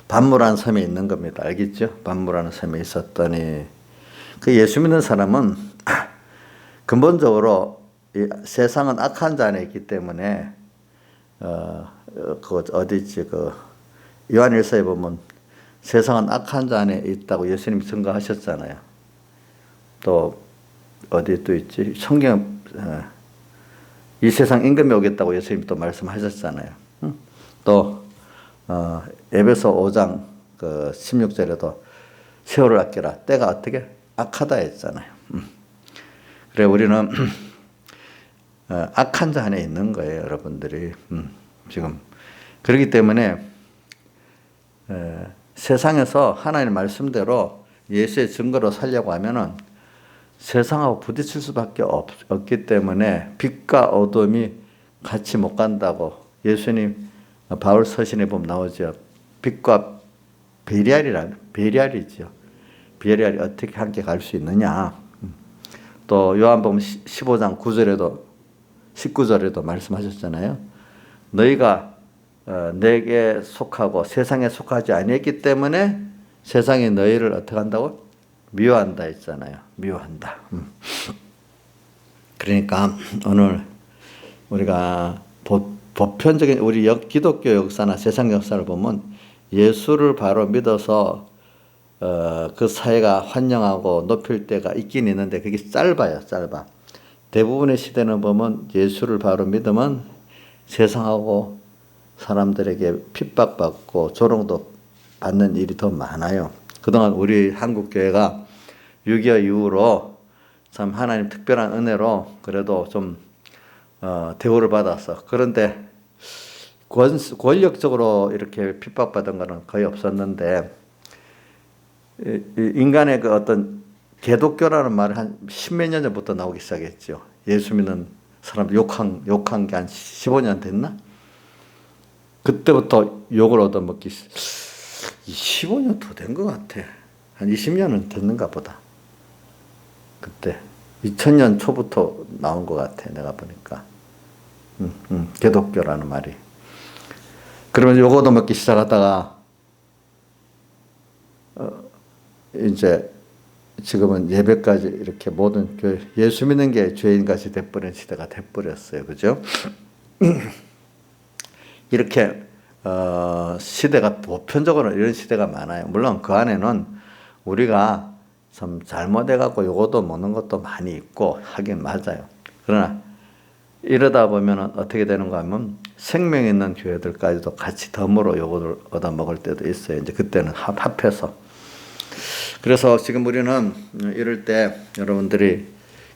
반모라는 섬에 있는 겁니다. 알겠죠? 반모라는 섬에 있었더니 그 예수 믿는 사람은 근본적으로 세상은 악한 자 안에 있기 때문에 그 어디지 그 요한일서에 보면 세상은 악한 자 안에 있다고 예수님이 증거하셨잖아요. 또 어디 또 있지? 성경 이 세상 임금이 오겠다고 예수님이 또 말씀하셨잖아요. 또 에베소 5장 그 16절에도 세월을 아끼라 때가 어떻게 악하다 했잖아요. 그래 우리는 악한 자 안에 있는 거예요, 여러분들이. 지금 그렇기 때문에 세상에서 하나님의 말씀대로 예수의 증거로 살려고 하면은 세상하고 부딪힐 수밖에 없기 때문에 빛과 어둠이 같이 못 간다고 예수님 바울 서신에 보면 나오죠. 빛과 베리알이죠. 베리알이 어떻게 함께 갈 수 있느냐. 또 요한복음 15장 9절에도 19절에도 말씀하셨잖아요. 너희가 내게 속하고 세상에 속하지 아니했기 때문에 세상이 너희를 어떻게 한다고? 미워한다 했잖아요. 미워한다. 그러니까 오늘 우리가 보편적인 우리 기독교 역사나 세상 역사를 보면 예수를 바로 믿어서 그 사회가 환영하고 높일 때가 있긴 있는데 그게 짧아요. 짧아. 대부분의 시대는 보면 예수를 바로 믿으면 세상하고 사람들에게 핍박받고 조롱도 받는 일이 더 많아요. 그동안 우리 한국교회가 6.25 이후로 참 하나님 특별한 은혜로 그래도 좀 대우를 받았어. 그런데 권력적으로 이렇게 핍박받은 거는 거의 없었는데 인간의 그 어떤 개독교라는 말이 한 십몇 년 전부터 나오기 시작했죠. 예수 믿는 사람 욕한 게 한 15년 됐나? 그때부터 욕을 얻어먹기 15년 더 된 것 같아. 한 20년은 됐는가 보다. 그때 2000년 초부터 나온 것 같아. 내가 보니까 개독교라는 말이. 그러면 욕 얻어먹기 시작하다가 이제 지금은 예배까지 이렇게 모든 교회 예수 믿는 게 죄인같이 돼버린 시대가 돼버렸어요. 그죠? 이렇게 시대가 보편적으로 이런 시대가 많아요. 물론 그 안에는 우리가 참 잘못해갖고 요것도 먹는 것도 많이 있고 하긴 맞아요. 그러나 이러다 보면 어떻게 되는가 하면 생명 있는 교회들까지도 같이 덤으로 요것을 얻어 먹을 때도 있어요. 이제 그때는 합해서. 그래서 지금 우리는 이럴 때 여러분들이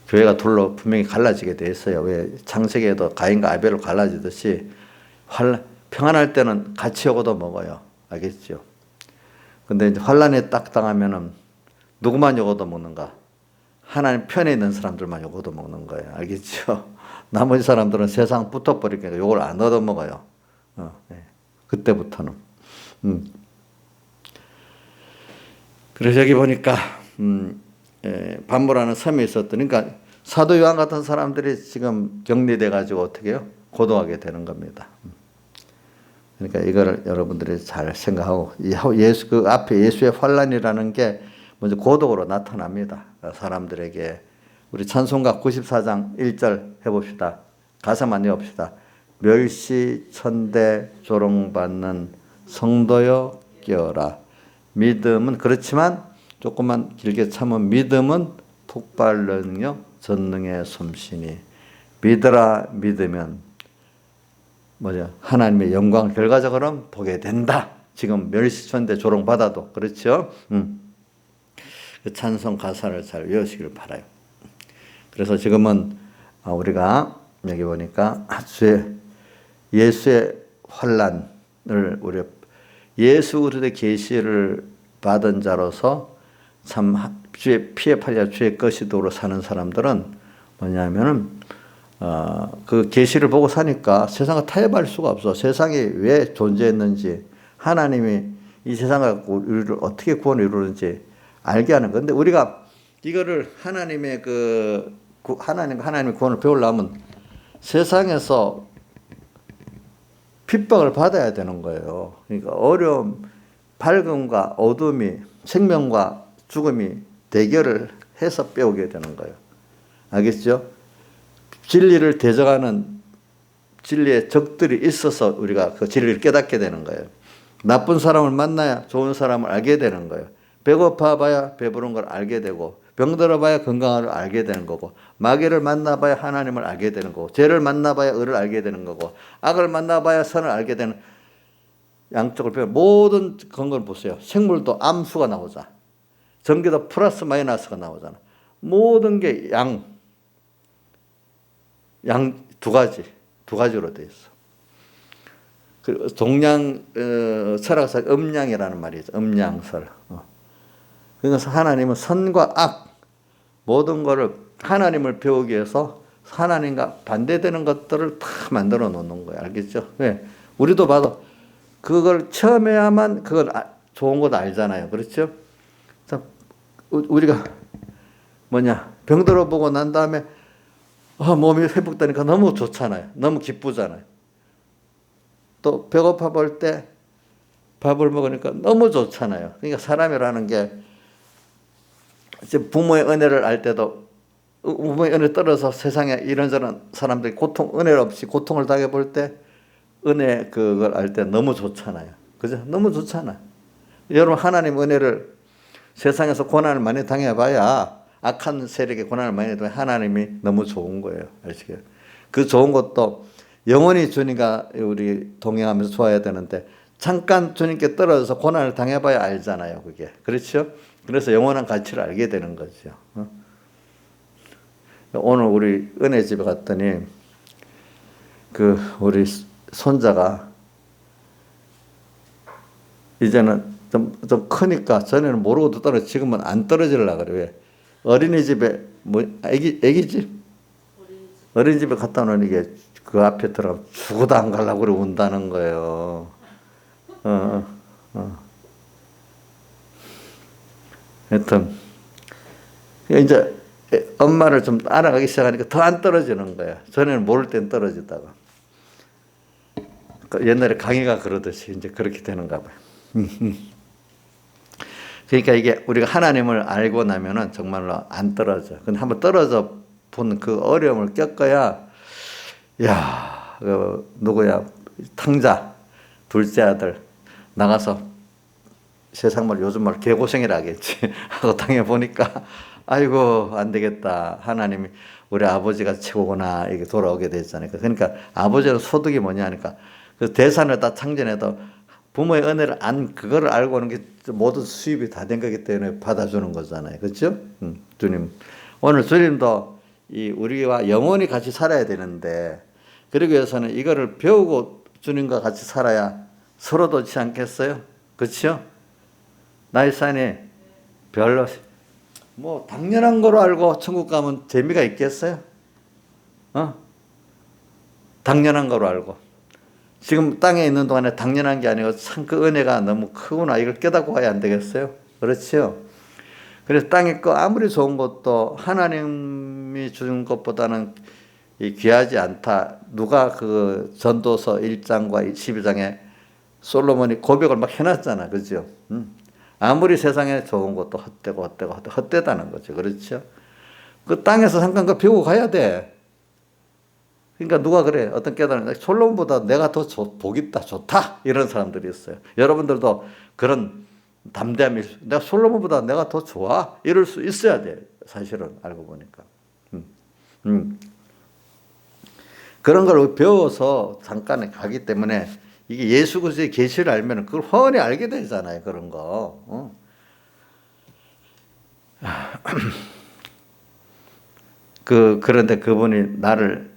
교회가 둘로 분명히 갈라지게 돼 있어요. 왜 창세기에도 가인과 아벨로 갈라지듯이 평안할 때는 같이 요것도 먹어요. 알겠죠? 근데 이제 환란에 딱 당하면은 누구만 요것도 먹는가? 하나님 편에 있는 사람들만 요것도 먹는 거예요. 알겠죠? 나머지 사람들은 세상 붙어버리니까 요걸 안 얻어 먹어요. 네. 그때부터는. 그래서 여기 보니까 반모라는 섬에 있었더니 그러니까 사도 요한 같은 사람들이 지금 격리돼 가지고 어떻게 해요? 고동하게 되는 겁니다. 그러니까 이거를 여러분들이 잘 생각하고 예수 그 앞에 예수의 환란이라는 게 먼저 고독으로 나타납니다. 사람들에게 우리 찬송가 94장 1절 해봅시다. 가사만 외웁시다. 멸시천대 조롱받는 성도여 깨어라. 믿음은 그렇지만 조금만 길게 참은 믿음은 폭발 능력 전능의 솜씨니 믿으라 믿으면 뭐죠? 하나님의 영광을 결과적으로는 보게 된다. 지금 멸시천대 조롱받아도 그렇죠? 그 찬송 가사를 잘 외우시길 바라요. 그래서 지금은 우리가 여기 보니까 예수의 환란을 우리 예수 그리스도의 계시를 받은 자로서 참 주의 피에 팔려 주의 것이도록 사는 사람들은 뭐냐면은 그 계시를 보고 사니까 세상을 타협할 수가 없어. 세상이 왜 존재했는지 하나님이 이 세상을 갖고 우리를 어떻게 구원을 이루는지 알게 하는 건데 우리가 이거를 하나님의 하나님의 구원을 배우려면 세상에서 핍박을 받아야 되는 거예요. 그러니까 어려움, 밝음과 어둠이 생명과 죽음이 대결을 해서 배우게 되는 거예요. 알겠죠? 진리를 대적하는 진리의 적들이 있어서 우리가 그 진리를 깨닫게 되는 거예요. 나쁜 사람을 만나야 좋은 사람을 알게 되는 거예요. 배고파 봐야 배부른 걸 알게 되고, 병들어 봐야 건강을 알게 되는 거고, 마귀를 만나봐야 하나님을 알게 되는 거고, 죄를 만나봐야 의를 알게 되는 거고, 악을 만나봐야 선을 알게 되는, 양쪽을 배워 모든 건걸 보세요. 생물도 암수가 나오자, 전기도 플러스 마이너스가 나오잖아. 모든 게 양 두 가지로 돼 있어. 그 동양 철학사 음양이라는 말이 있죠. 음양설. 그래서 하나님은 선과 악 모든 거를 하나님을 배우기 위해서 하나님과 반대되는 것들을 다 만들어 놓는 거예요. 알겠죠? 네. 우리도 봐도 그걸 처음 해야만 그걸 좋은 것 알잖아요. 그렇죠? 우리가 병들어 보고 난 다음에 몸이 회복되니까 너무 좋잖아요. 너무 기쁘잖아요. 또 배고파 볼 때 밥을 먹으니까 너무 좋잖아요. 그러니까 사람이라는 게 부모의 은혜를 알 때도 부모의 은혜 떨어서 세상에 이런저런 사람들이 은혜를 없이 고통을 당해볼 때 은혜 그걸 알 때 너무 좋잖아요. 그죠? 너무 좋잖아. 여러분 하나님 은혜를 세상에서 고난을 많이 당해봐야 악한 세력의 고난을 많이 당해 하나님이 너무 좋은 거예요. 아시겠어요? 그 좋은 것도 영원히 주님과 우리 동행하면서 좋아야 되는데 잠깐 주님께 떨어져서 고난을 당해봐야 알잖아요. 그게. 그렇죠? 그래서 영원한 가치를 알게 되는 거죠. 오늘 우리 은혜 집에 갔더니 우리 손자가 이제는 좀 크니까 전에는 모르고도 떨어져 지금은 안 떨어지려고 그래요. 왜? 어린이집에 애기집? 어린이집에 갔다 오는 게 그 앞에 들어가면 죽어도 안 가려고 그래 운다는 거예요. 하여튼 이제 엄마를 좀 알아가기 시작하니까 더 안 떨어지는 거야. 전에는 모를 땐 떨어지다가. 옛날에 강희가 그러듯이 이제 그렇게 되는가 봐요. 그러니까 이게 우리가 하나님을 알고 나면은 정말로 안 떨어져. 근데 한번 떨어져 본 그 어려움을 겪어야, 야, 누구야, 탕자, 둘째 아들, 나가서 세상 말, 요즘 말 개고생이라 하겠지. 하고 당해보니까, 아이고, 안 되겠다. 하나님이 우리 아버지가 최고구나. 이게 돌아오게 됐잖아요. 그러니까 아버지의 소득이 뭐냐 하니까 그 대산을 다 창전해도 부모의 은혜를 그거를 알고 오는 게 모든 수입이 다 된 거기 때문에 받아주는 거잖아요. 그렇죠? 주님. 오늘 주님도 우리와 영원히 같이 살아야 되는데, 그러기 위해서는 이거를 배우고 주님과 같이 살아야 서로도 좋지 않겠어요? 그렇죠? 나이산이 별로 당연한 거로 알고 천국 가면 재미가 있겠어요? 당연한 거로 알고. 지금 땅에 있는 동안에 당연한 게 아니고 참 그 은혜가 너무 크구나. 이걸 깨닫고 가야 안 되겠어요? 그렇죠? 그래서 땅에 거 아무리 좋은 것도 하나님이 주는 것보다는 귀하지 않다. 누가 그 전도서 1장과 12장에 솔로몬이 고백을 막 해놨잖아. 그죠? 아무리 세상에 좋은 것도 헛되다는 거죠. 그렇죠? 그 땅에서 잠깐 그 배우고 가야 돼. 그러니까 누가 그래? 어떤 깨달은 솔로몬보다 내가 더 복 있다, 좋다 이런 사람들이 있어요. 여러분들도 그런 담대함이 내가 솔로몬보다 내가 더 좋아 이럴 수 있어야 돼. 사실은 알고 보니까. 그런 걸 배워서 잠깐 가기 때문에 이게 예수 그리스도의 계시를 알면 그걸 훤히 알게 되잖아요. 그런 거. 그런데 그분이 나를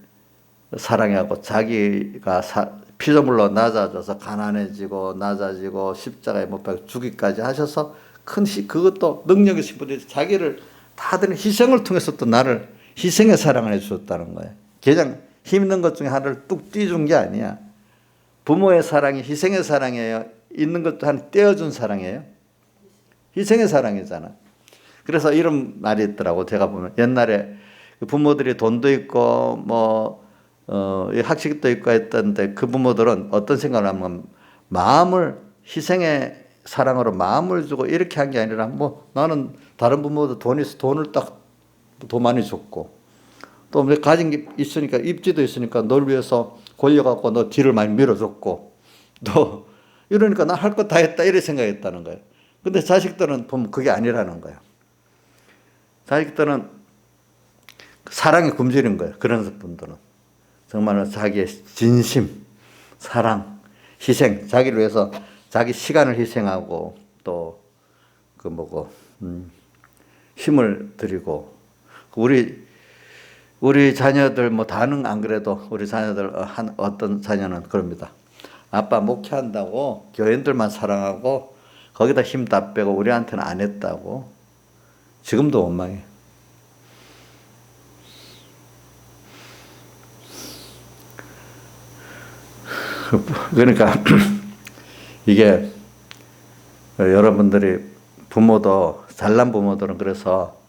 사랑하고 자기가 피조물로 낮아져서 가난해지고 낮아지고 십자가에 못 박혀 죽기까지 하셔서 그것도 능력이 있으신 분이 자기를 다들 희생을 통해서 또 나를 희생의 사랑을 해주셨다는 거예요. 그냥 힘든 것 중에 하나를 뚝 떼준 게 아니야. 부모의 사랑이 희생의 사랑이에요? 있는 것도 한 떼어준 사랑이에요? 희생의 사랑이잖아. 그래서 이런 말이 있더라고. 제가 보면 옛날에 부모들이 돈도 있고 학식도 있고 했던데 그 부모들은 어떤 생각을 하면 마음을 희생의 사랑으로 마음을 주고 이렇게 한 게 아니라 나는 다른 부모도 돈을 딱 더 많이 줬고 또 가진 게 있으니까 입지도 있으니까 널 위해서 골려갖고 너 뒤를 많이 밀어줬고 또 이러니까 나 할 거 다 했다 이렇게 생각했다는 거예요. 근데 자식들은 보면 그게 아니라는 거예요. 자식들은 사랑의 굶주린 거예요. 그런 분들은 정말로 자기의 진심, 사랑, 희생, 자기를 위해서 자기 시간을 희생하고 또 그 뭐고 힘을 들이고 우리 자녀들 뭐 다는 안 그래도 우리 자녀들 어떤 자녀는 그럽니다. 아빠 목회한다고 교인들만 사랑하고 거기다 힘 다 빼고 우리한테는 안 했다고. 지금도 원망해. 그러니까 이게 여러분들이 부모도 잘난 부모들은 그래서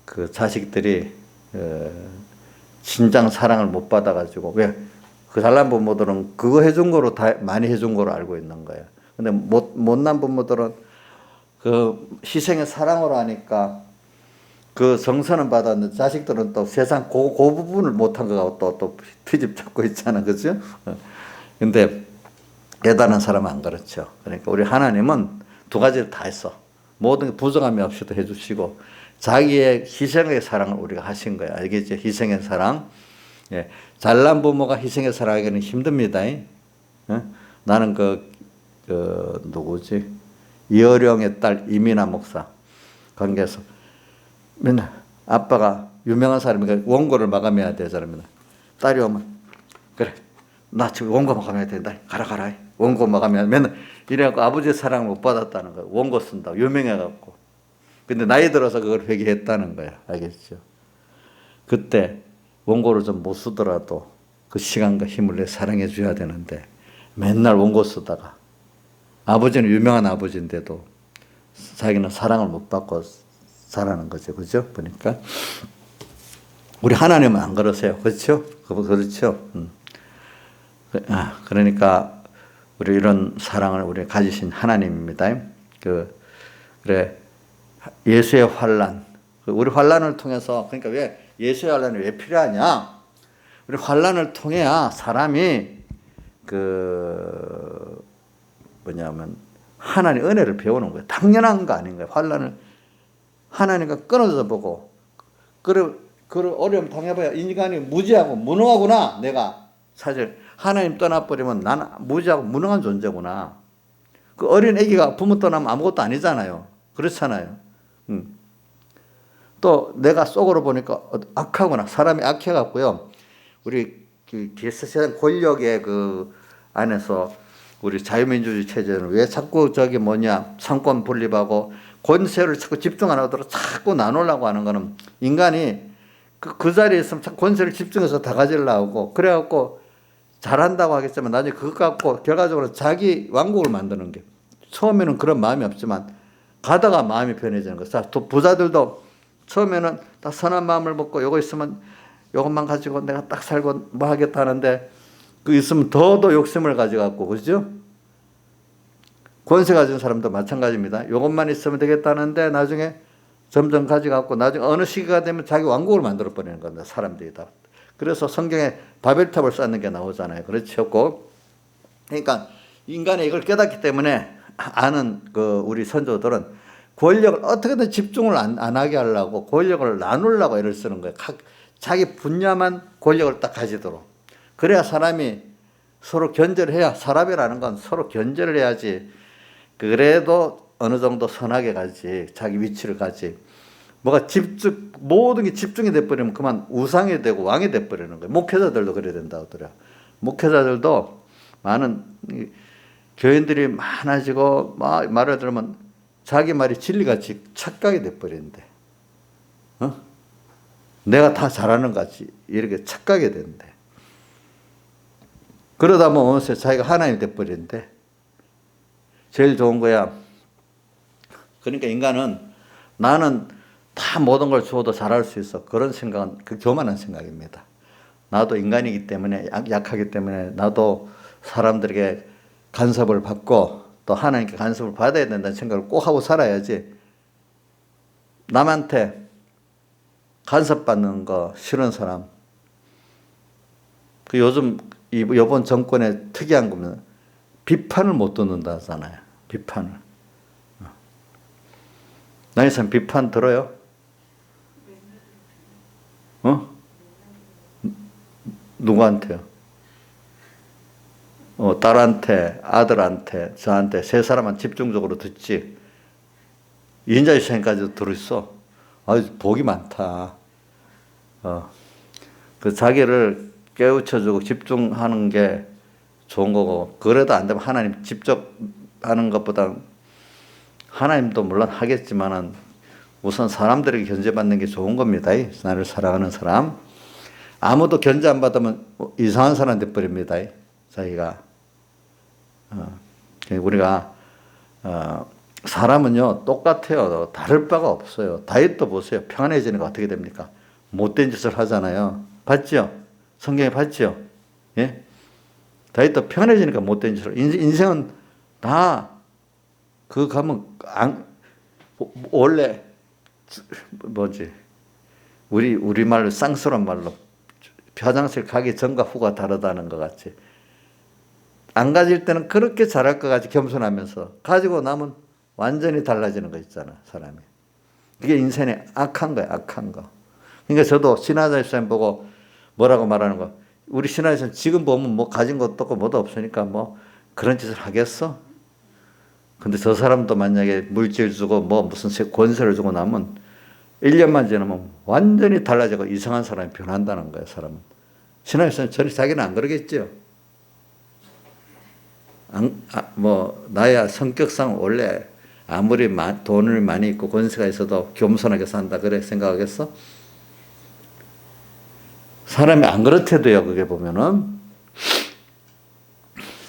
그 자식들이 진정 사랑을 못 받아가지고 왜 그 잘난 부모들은 그거 해준 거로 다 많이 해준 거로 알고 있는 거예요. 근데 못난 부모들은 그 희생의 사랑으로 하니까 그 정서는 받았는데 자식들은 또 세상 그 부분을 못한 거하고 또 트집 잡고 있잖아, 그죠? 근데 대단한 사람은 안 그렇죠. 그러니까 우리 하나님은 두 가지를 다 했어. 모든 부정함이 없이도 해주시고 자기의 희생의 사랑을 우리가 하신 거야. 알겠죠? 희생의 사랑. 예. 잘난 부모가 희생의 사랑하기는 힘듭니다. 나는 누구지? 이어령의 딸 이민아 목사 관계에서 맨날 아빠가 유명한 사람이니까 원고를 마감해야 되잖아요. 딸이 오면 그래 나 지금 원고 마감해야 된다. 가라 원고 마감해야 맨날 이래갖고 아버지의 사랑을 못 받았다는 거야. 원고 쓴다고 유명해갖고. 근데 나이 들어서 그걸 회개했다는 거야. 알겠죠? 그때 원고를 좀 못 쓰더라도 그 시간과 힘을 내 사랑해 줘야 되는데 맨날 원고 쓰다가 아버지는 유명한 아버지인데도 자기는 사랑을 못 받고 살아는 거죠. 그죠? 보니까. 우리 하나님은 안 그러세요. 그렇죠? 그렇죠? 그러니까 우리 이런 사랑을 우리 가지신 하나님입니다. 그래. 예수의 환난. 우리 환난을 통해서 그러니까 왜 예수의 환난이 왜 필요하냐? 우리 환난을 통해야 사람이 뭐냐면 하나님 은혜를 배우는 거예요. 당연한 거 아닌가요? 환난을 하나님과 끊어져 보고 그런 어려움 당해봐야 인간이 무지하고 무능하구나. 내가 사실 하나님 떠나버리면 나는 무지하고 무능한 존재구나. 그 어린 아기가 부모 떠나면 아무것도 아니잖아요. 그렇잖아요. 또 내가 속으로 보니까 악하구나. 사람이 악해갖고요. 우리 세상 권력의 그 안에서 우리 자유민주주의 체제는 왜 자꾸 상권 분립하고 권세를 자꾸 집중 안 하도록 자꾸 나누려고 하는 거는 인간이 그 자리에 있으면 권세를 집중해서 다 가지려고 하고 그래갖고 잘한다고 하겠지만 나중에 그것 갖고 결과적으로 자기 왕국을 만드는 게 처음에는 그런 마음이 없지만 가다가 마음이 변해지는 거죠. 부자들도 처음에는 딱 선한 마음을 먹고 요거 있으면 요것만 가지고 내가 딱 살고 뭐 하겠다 하는데 그 있으면 더더 욕심을 가져갖고 그죠? 권세 가진 사람도 마찬가지입니다. 요것만 있으면 되겠다는데 나중에 점점 가져갖고 나중에 어느 시기가 되면 자기 왕국을 만들어 버리는 겁니다. 사람들이 다. 그래서 성경에 바벨탑을 쌓는 게 나오잖아요. 그렇죠? 그러니까 인간이 이걸 깨닫기 때문에 아는 우리 선조들은 권력을 어떻게든 집중을 안 하게 하려고 권력을 나누려고 애를 쓰는 거예요. 자기 분야만 권력을 딱 가지도록. 그래야 사람이 서로 견제를 해야 사람이라는 건 서로 견제를 해야지 그래도 어느 정도 선하게 가지 자기 위치를 가지. 뭐가 모든 게 집중이 돼버리면 그만 우상이 되고 왕이 돼버리는 거예요. 목회자들도 그래야 된다고 하더라. 목회자들도 많은 교인들이 많아지고 말을 들으면 자기 말이 진리같이 착각이 돼버리는데 내가 다 잘하는 것 같이 이렇게 착각이 되는데 그러다 보면 어느새 자기가 하나님이 돼버리는데 제일 좋은 거야. 그러니까 인간은 나는 다 모든 걸 주어도 잘할 수 있어. 그런 생각은 교만한 생각입니다. 나도 인간이기 때문에 약하기 때문에 나도 사람들에게 간섭을 받고 또 하나님께 간섭을 받아야 된다는 생각을 꼭 하고 살아야지. 남한테 간섭받는 거 싫은 사람. 요즘 이번 정권의 특이한 거면 비판을 못 듣는다 하잖아요. 비판을. 나이선 비판 들어요? 누구한테요? 딸한테, 아들한테, 저한테 세 사람만 집중적으로 듣지. 이인자 시장까지도 들었어. 아주 복이 많다. 그 자기를 깨우쳐주고 집중하는 게 좋은 거고, 그래도 안 되면 하나님 직접 하는 것보다 하나님도 물론 하겠지만은 우선 사람들에게 견제받는 게 좋은 겁니다. 나를 사랑하는 사람. 아무도 견제 안 받으면 이상한 사람 돼버립니다. 자기가. 우리가, 사람은요, 똑같아요. 다를 바가 없어요. 다이어트 보세요. 평안해지는 거 어떻게 됩니까? 못된 짓을 하잖아요. 봤죠? 성경에 봤죠? 예? 다이어트 평안해지니까 못된 짓을. 인생은 다, 가면, 원래, 우리말로 쌍수란 말로 화장실 가기 전과 후가 다르다는 것 같이. 안 가질 때는 그렇게 잘할 것 같이 겸손하면서 가지고 나면 완전히 달라지는 거 있잖아, 사람이. 그게 인생의 악한 거야, 악한 거. 그러니까 저도 신하자 집사님 보고 뭐라고 말하는 거. 우리 신하자 집사님 지금 보면 뭐 가진 것도 없고 뭐도 없으니까 뭐 그런 짓을 하겠어? 근데 저 사람도 만약에 물질 주고 뭐 무슨 권세를 주고 나면 1년만 지나면 완전히 달라지고 이상한 사람이 변한다는 거예요, 사람은. 신하자 집사님 저리 자기는 안 그러겠죠? 나야 성격상 원래 아무리 돈을 많이 있고 권세가 있어도 겸손하게 산다 그래 생각하겠어? 사람이 안 그렇대도요. 그게 보면은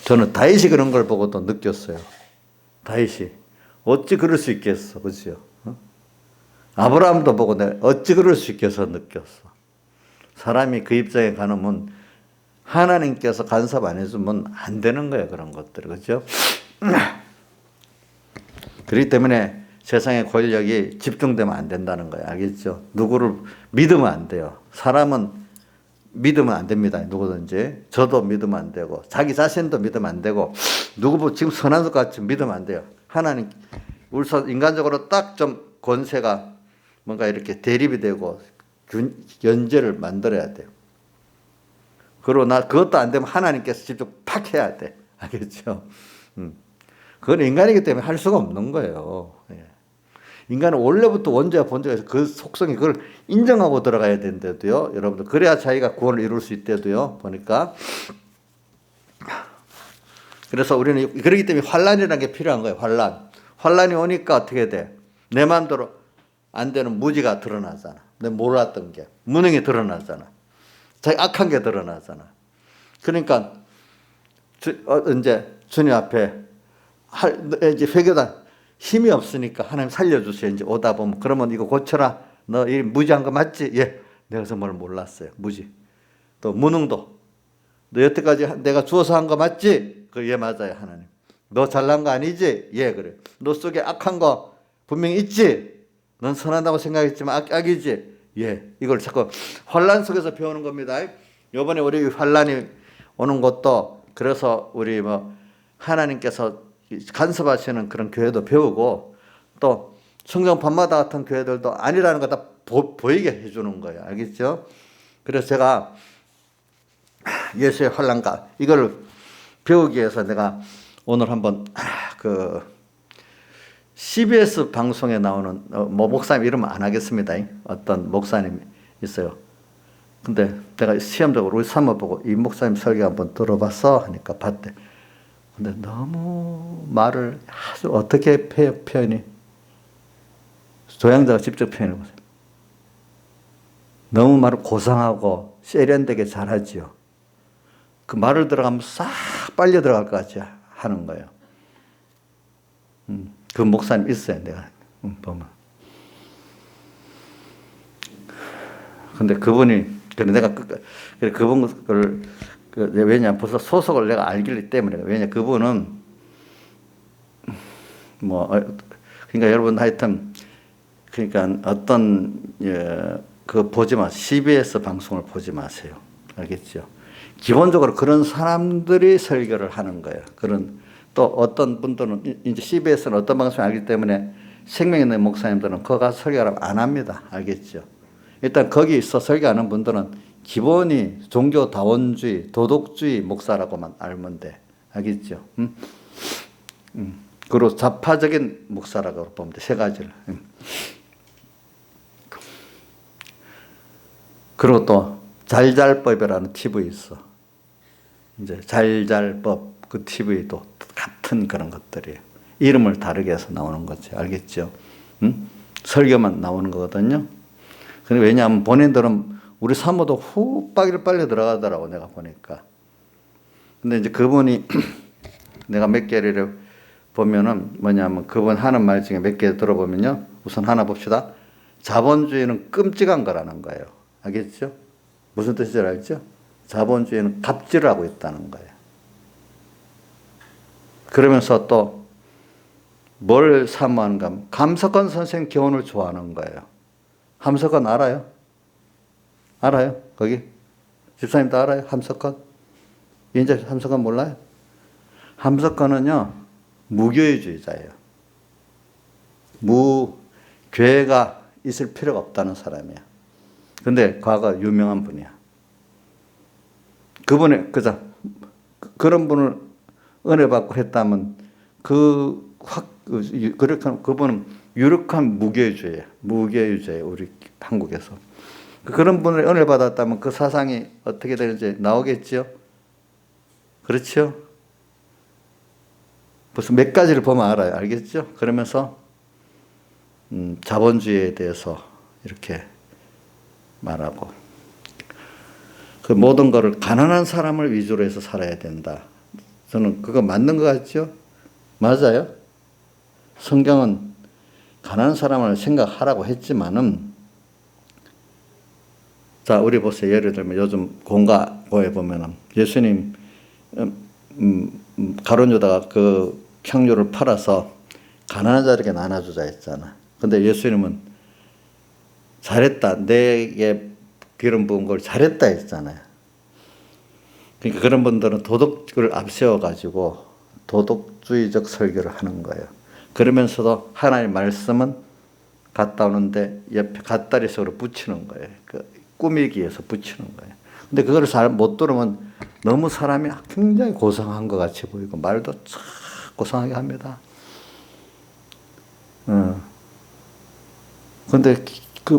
저는 다윗이 그런 걸 보고도 느꼈어요. 다윗이 어찌 그럴 수 있겠어, 그죠? 아브라함도 보고 내가 어찌 그럴 수 있겠어 느꼈어. 사람이 그 입장에 가놓으면 하나님께서 간섭 안 해주면 안 되는 거예요, 그런 것들. 그죠? 그렇기 때문에 세상의 권력이 집중되면 안 된다는 거예요. 알겠죠? 누구를 믿으면 안 돼요. 사람은 믿으면 안 됩니다. 누구든지. 저도 믿으면 안 되고, 자기 자신도 믿으면 안 되고, 누구 지금 선한 것 같이 믿으면 안 돼요. 하나님, 인간적으로 딱 좀 권세가 뭔가 이렇게 대립이 되고, 연제를 만들어야 돼요. 그리고 그것도 안 되면 하나님께서 직접 팍 해야 돼. 알겠죠? 그건 인간이기 때문에 할 수가 없는 거예요. 예. 인간은 원래부터 원죄와 본죄가 있어서 그 속성이 그걸 인정하고 들어가야 되는데도요. 여러분들. 그래야 자기가 구원을 이룰 수 있대도요. 보니까. 그래서 우리는 그렇기 때문에 환란이라는 게 필요한 거예요. 환란이 오니까 어떻게 돼? 내 마음대로 안 되는 무지가 드러나잖아. 내 몰랐던 게. 무능이 드러나잖아. 자기 악한 게 드러나잖아. 그러니까 이제 주님 앞에 이제 회개다 힘이 없으니까 하나님 살려주세요. 이제 오다 보면 그러면 이거 고쳐라. 너 이 무지한 거 맞지? 예. 내가 정말 몰랐어요. 무지. 또 무능도. 너 여태까지 내가 주어서 한 거 맞지? 예 맞아요 하나님. 너 잘난 거 아니지? 예 그래. 너 속에 악한 거 분명히 있지? 넌 선하다고 생각했지만 악이지? 예, 이걸 자꾸 환란 속에서 배우는 겁니다. 이번에 우리 환란이 오는 것도 그래서 우리 하나님께서 간섭하시는 그런 교회도 배우고 또 성경 밤마다 같은 교회들도 아니라는 거 다 보이게 해주는 거예요. 알겠죠? 그래서 제가 예수의 환란가 이걸 배우기 위해서 내가 오늘 한번 CBS 방송에 나오는 목사님 이름 안 하겠습니다. 어떤 목사님이 있어요. 근데 내가 시험적으로 우리 사모 보고 이 목사님 설교 한번 들어봤어 하니까 봤대. 근데 너무 말을 아주 어떻게 표현이 조양자가 직접 표현해 보세요. 너무 말을 고상하고 세련되게 잘하지요. 그 말을 들어가면 싹 빨려 들어갈 것 같이 하는 거예요. 그 목사님 있어요, 내가 보면. 근데 그분이, 내가 그분 걸, 왜냐, 벌써 소속을 내가 알기 때문에. 왜냐, 그분은, 그러니까 여러분 하여튼, 그러니까 어떤, 보지 마세요. CBS 방송을 보지 마세요. 알겠죠? 기본적으로 그런 사람들이 설교를 하는 거예요. 그런 또 어떤 분들은 이제 CBS는 어떤 방송을 알기 때문에 생명 있는 목사님들은 거기 가서 설교를 안 합니다. 알겠죠? 일단 거기 있어 설교하는 분들은 기본이 종교다원주의, 도덕주의 목사라고만 알면 돼. 알겠죠? 그리고 좌파적인 목사라고 보면 돼. 세 가지를. 그리고 또 잘잘법이라는 TV 있어. 이제 잘잘법 그 TV도 같은 그런 것들이에요. 이름을 다르게 해서 나오는 거지. 알겠죠? 설교만 나오는 거거든요. 근데 왜냐하면 본인들은 우리 사모도 후 빨리 들어가더라고 내가 보니까. 근데 이제 그분이 내가 몇 개를 보면은 뭐냐면 그분 하는 말 중에 몇 개 들어보면요. 우선 하나 봅시다. 자본주의는 끔찍한 거라는 거예요. 알겠죠? 무슨 뜻인지 알죠? 자본주의는 갑질을 하고 있다는 거예요. 그러면서 또 뭘 사모하는가 하면 감석권 선생 교훈을 좋아하는 거예요. 함석권 알아요? 알아요? 거기? 집사님도 알아요? 함석권? 이제 함석권 몰라요? 함석권은요 무교회주의자예요. 교회가 있을 필요가 없다는 사람이야. 근데 과거 유명한 분이야. 그분의 그런 분을 은혜 받고 했다면 그분은 유력한 무교회주의예요. 무교회주의예요. 우리 한국에서. 그런 분을 은혜 받았다면 그 사상이 어떻게 되는지 나오겠죠? 그렇죠? 벌써 몇 가지를 보면 알아요. 알겠죠? 그러면서 자본주의에 대해서 이렇게 말하고 그 모든 것을 가난한 사람을 위주로 해서 살아야 된다. 저는 그거 맞는 것 같죠? 맞아요. 성경은 가난한 사람을 생각하라고 했지만은 자 우리 보세요. 예를 들면 요즘 공가고에 보면은 예수님 가룟 유다가 그 향료를 팔아서 가난한 자에게 나눠주자 했잖아. 근데 예수님은 잘했다. 내게 기름 부은 걸 잘했다 했잖아요. 그러니까 그런 분들은 도덕을 앞세워가지고 도덕주의적 설교를 하는 거예요. 그러면서도 하나님의 말씀은 갔다 오는데 옆에 갓다리석으로 붙이는 거예요. 꾸미기 위해서 붙이는 거예요. 근데 그걸 잘 못 들으면 너무 사람이 굉장히 고상한 것 같이 보이고 말도 참 고상하게 합니다. 근데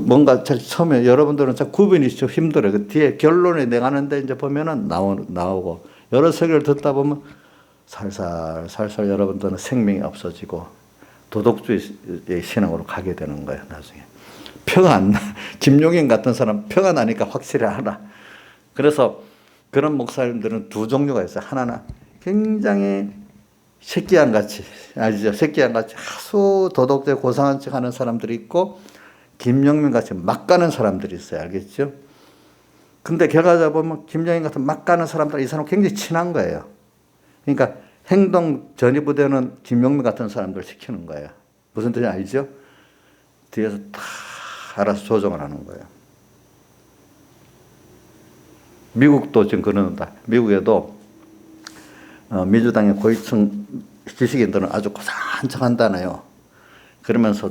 뭔가 처음에 여러분들은 참 구분이 좀 힘들어요. 그 뒤에 결론에 내가는데 이제 보면은 나오고 여러 설교를 듣다 보면 살살 여러분들은 생명이 없어지고 도덕주의 신앙으로 가게 되는 거예요. 나중에 표가 안 나. 김용인 같은 사람 표가 나니까 확실히 알아. 그래서 그런 목사님들은 두 종류가 있어요. 하나는 굉장히 새끼양같이 아시죠? 새끼양같이 하수 도덕적 고상한 척 하는 사람들이 있고 김영민 같이 막 가는 사람들이 있어요. 알겠죠? 근데 결과적으로 보면 김영민 같은 막 가는 사람들 이 사람 굉장히 친한 거예요. 그러니까 행동 전이부대는 김영민 같은 사람들 시키는 거예요. 무슨 뜻인지 알죠? 뒤에서 다 알아서 조정을 하는 거예요. 미국도 지금 그러는다. 미국에도 민주당의 고위층 지식인들은 아주 고상한 척 한다네요. 그러면서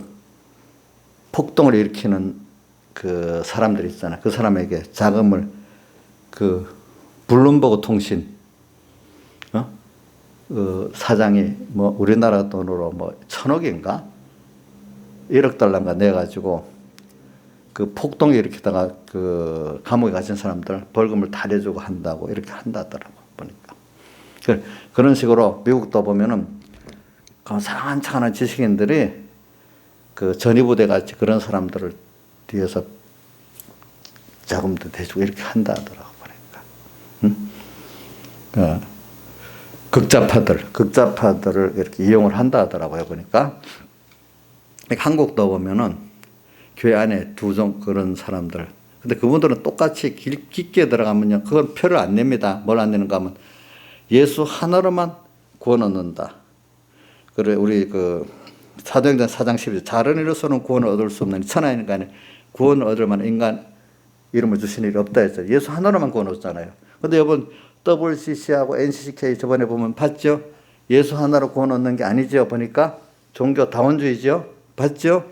폭동을 일으키는 그 사람들 있잖아요. 그 사람에게 자금을 블룸버그 통신 사장이 뭐 우리나라 돈으로 뭐 1,000억인가 1억 달러인가 내가지고 그 폭동 일으키다가 그 감옥에 갇힌 사람들 벌금을 다 내주고 한다고 이렇게 한다더라고 보니까. 그런 식으로 미국도 보면은 고상한 척하는 지식인들이 그 전위부대 같이 그런 사람들을 뒤에서 자금도 대주고 이렇게 한다 하더라고 보니까. 극자파들을 이렇게 이용을 한다 하더라고요 보니까. 한국도 보면은 교회 안에 그런 사람들. 근데 그분들은 똑같이 깊게 들어가면요. 그건 표를 안 냅니다. 뭘 안 내는가 하면 예수 하나로만 구원 얻는다. 그래, 우리 사도행전 4장 12절 다른 이로서는 구원을 얻을 수 없는 천하 인간에 구원을 얻을 만한 인간 이름을 주신 일이 없다 했어요. 예수 하나로만 구원 얻잖아요. 근데 이번 WCC하고 NCCK 저번에 보면 봤죠? 예수 하나로 구원 얻는 게 아니죠. 보니까 종교 다원주의죠. 봤죠?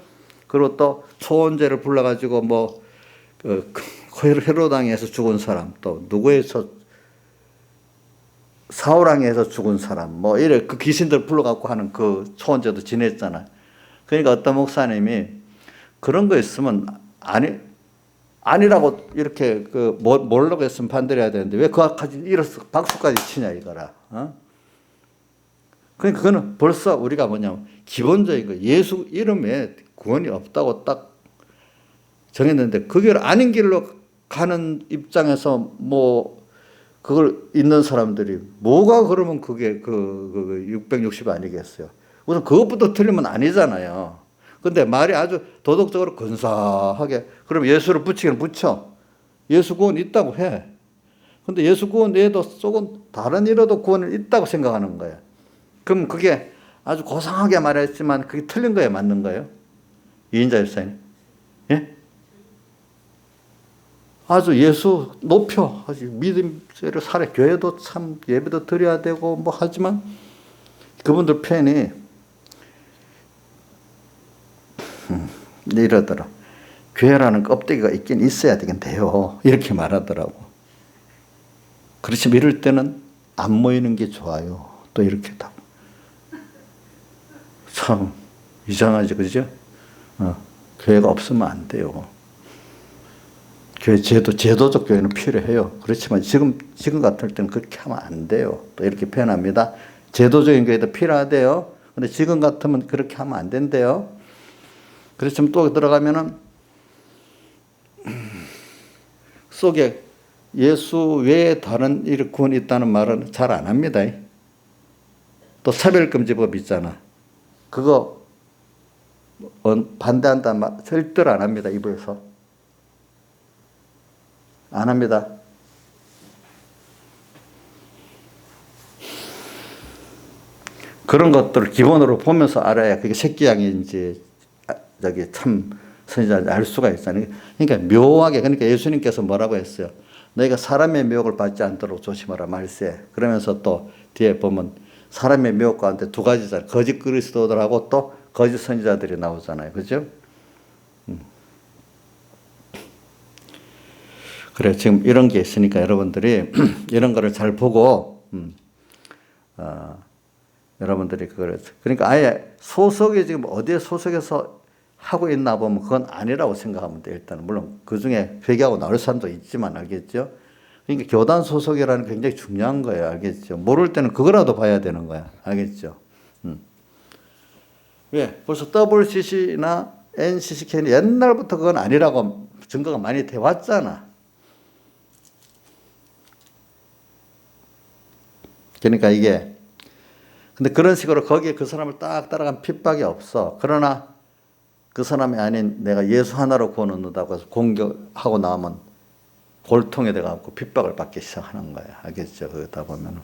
그리고 또 초원죄를 불러가지고 뭐 헤로당에서 죽은 사람, 또 누구에서 사울왕에서 죽은 사람, 뭐 이래 그 귀신들 불러갖고 하는 그 초원죄도 지냈잖아. 그러니까 어떤 목사님이 그런 거 있으면 아니라고 이렇게 모르고 했으면 반대를 해야 되는데 왜 그까지 이래서 박수까지 치냐 이거라. 그러니까 그거는 벌써 우리가 뭐냐면 기본적인 거 예수 이름에 구원이 없다고 딱 정했는데 그 길 아닌 길로 가는 입장에서 뭐 그걸 있는 사람들이 뭐가 그러면 그게 660 아니겠어요. 우선 그것부터 틀리면 아니잖아요. 근데 말이 아주 도덕적으로 근사하게 그럼 예수를 붙이기는 붙여. 예수 구원 있다고 해. 근데 예수 구원 외에도 조금 다른 일로도 구원이 있다고 생각하는 거예요. 그럼 그게 아주 고상하게 말했지만 그게 틀린 거예요, 맞는 거예요? 이인자 일사님. 예? 아주 예수 높여. 아주 믿음대로 살아. 교회도 참 예배도 드려야 되고 뭐 하지만 그분들 편이 이러더라. 교회라는 껍데기가 있긴 있어야 되긴 돼요. 이렇게 말하더라고. 그렇지만 이럴 때는 안 모이는 게 좋아요. 또 이렇게 다. 참 이상하죠, 그죠? 교회가 없으면 안 돼요. 교회 제도적 교회는 필요해요. 그렇지만 지금 같을 때는 그렇게 하면 안 돼요. 또 이렇게 표현합니다. 제도적인 교회도 필요하대요. 근데 지금 같으면 그렇게 하면 안 된대요. 그렇지만 또 들어가면은 속에 예수 외에 다른 일 구원이 있다는 말은 잘 안 합니다. 또 차별금지법 있잖아. 그거 반대한다는 말 절대로 안 합니다. 입에서. 안 합니다. 그런 것들을 기본으로 보면서 알아야 그게 새끼 양인지 참 선지자인지 알 수가 있잖아요. 그러니까 묘하게 그러니까 예수님께서 뭐라고 했어요? 너희가 사람의 미혹을 받지 않도록 조심하라 말세. 그러면서 또 뒤에 보면 사람의 미혹 가운데 두 가지잖아요. 거짓 그리스도들하고 또 거짓 선지자들이 나오잖아요. 그죠? 그래, 지금 이런 게 있으니까 여러분들이 이런 거를 잘 보고, 여러분들이 그러니까 아예 소속이 지금 어디에 소속해서 하고 있나 보면 그건 아니라고 생각하면 돼, 일단. 물론 그 중에 회개하고 나올 사람도 있지만, 알겠죠? 그러니까 교단 소속이라는 게 굉장히 중요한 거예요, 알겠죠? 모를 때는 그거라도 봐야 되는 거야, 알겠죠? 왜? 벌써 WCC나 NCCK는 옛날부터 그건 아니라고 증거가 많이 돼 왔잖아. 그러니까 이게 근데 그런 식으로 거기에 그 사람을 딱 따라간 핍박이 없어. 그러나 그 사람이 아닌 내가 예수 하나로 구원 얻는다고 해서 공격하고 나오면 골통에 돼갖고 핍박을 받기 시작하는 거야. 알겠죠? 거기다 보면은.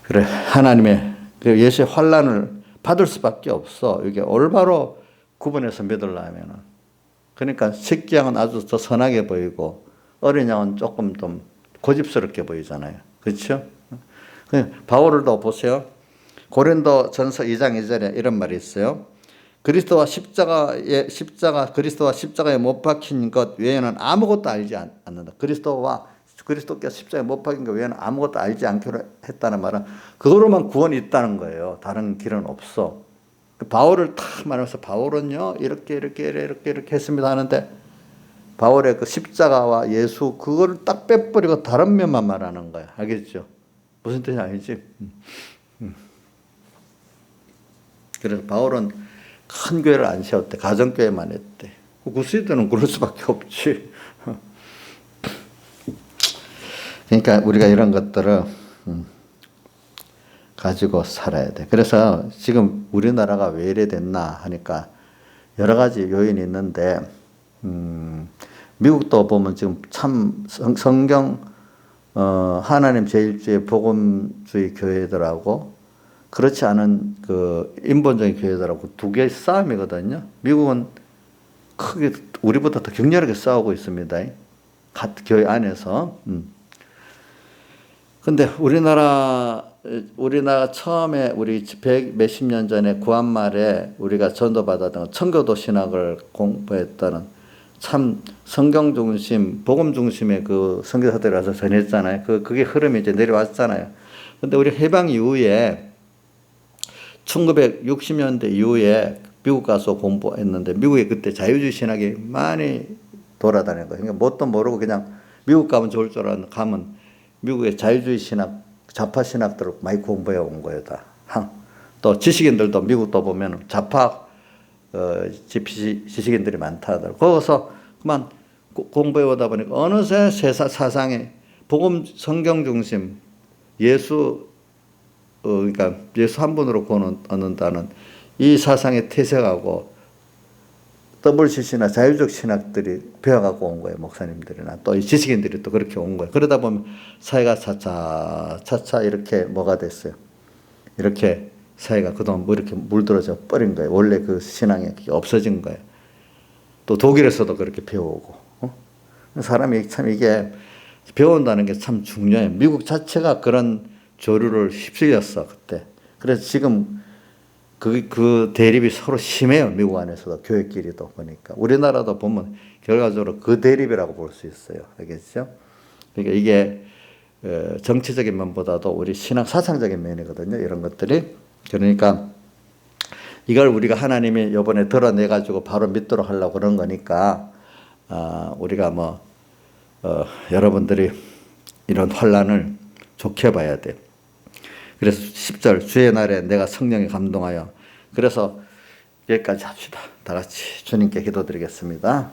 그래, 하나님의 예수의 환난을 받을 수밖에 없어. 이게 올바로 구분해서 믿으려면은. 그러니까 새끼 양은 아주 더 선하게 보이고 어린 양은 조금 좀 고집스럽게 보이잖아요. 그렇죠? 바울을 더 보세요. 고린도 전서 2장 2절에 이런 말이 있어요. 그리스도와 십자가에 못 박힌 것 외에는 아무것도 알지 않는다. 그리스도께서 십자가에 못 박힌 것 외에는 아무것도 알지 않기로 했다는 말은 그거로만 구원이 있다는 거예요. 다른 길은 없어. 바울을 탁 말하면서 바울은요 이렇게 했습니다 하는데 바울의 그 십자가와 예수 그거를 딱 빼버리고 다른 면만 말하는 거야. 알겠죠? 무슨 뜻인지 알지? 그래서 바울은 큰 교회를 안 세웠대. 가정교회만 했대. 구시대는 그럴 수밖에 없지. 그러니까 우리가 이런 것들을 가지고 살아야 돼. 그래서 지금 우리나라가 왜 이래 됐나 하니까 여러 가지 요인이 있는데 미국도 보면 지금 참 성경 하나님 제일주의 복음주의 교회들하고 그렇지 않은 그 인본적인 교회들하고 두 개의 싸움이거든요. 미국은 크게 우리보다 더 격렬하게 싸우고 있습니다. 교회 안에서. 근데 우리나라 처음에 우리 100 몇십 년 전에 구한말에 우리가 전도받았던 청교도 신학을 공부했다는 참 성경 중심, 복음 중심의 그 선교사들이 와서 전했잖아요. 그게 흐름이 이제 내려왔잖아요. 근데 우리 해방 이후에 1960년대 이후에 미국 가서 공부했는데 미국에 그때 자유주의 신학이 많이 돌아다닌 거예요. 그러니까 뭣도 모르고 그냥 미국 가면 좋을 줄 알았는데 가면 미국의 자유주의 신학, 좌파 신학들을 많이 공부해 온 거예요. 다. 또 지식인들도 미국도 보면 좌파 지식인들이 많다 하더라고요. 거기서 그만 공부해 오다 보니까 어느새 사상에 복음 성경 중심 예수 그러니까 예수 한 분으로 권한다는 이 사상에 퇴색하고 WCC나 자유적 신학들이 배워갖고 온 거예요. 목사님들이나 또 이 지식인들이 또 그렇게 온 거예요. 그러다 보면 사회가 차차 이렇게 뭐가 됐어요. 이렇게 사회가 그동안 뭐 이렇게 물들어져 버린 거예요. 원래 그 신앙이 없어진 거예요. 또 독일에서도 그렇게 배우고. 사람이 참 이게 배운다는 게 참 중요해요. 미국 자체가 그런 조류를 휩쓸렸어 그때. 그래서 지금 그 대립이 서로 심해요. 미국 안에서도 교회끼리도 보니까. 우리나라도 보면 결과적으로 그 대립이라고 볼 수 있어요. 알겠죠? 그러니까 이게 정치적인 면보다도 우리 신앙 사상적인 면이거든요. 이런 것들이. 그러니까 이걸 우리가 하나님이 이번에 드러내가지고 바로 믿도록 하려고 그런 거니까 우리가 여러분들이 이런 환란을 좋게 봐야 돼요. 그래서 10절 주의 날에 내가 성령에 감동하여. 그래서 여기까지 합시다. 다 같이 주님께 기도드리겠습니다.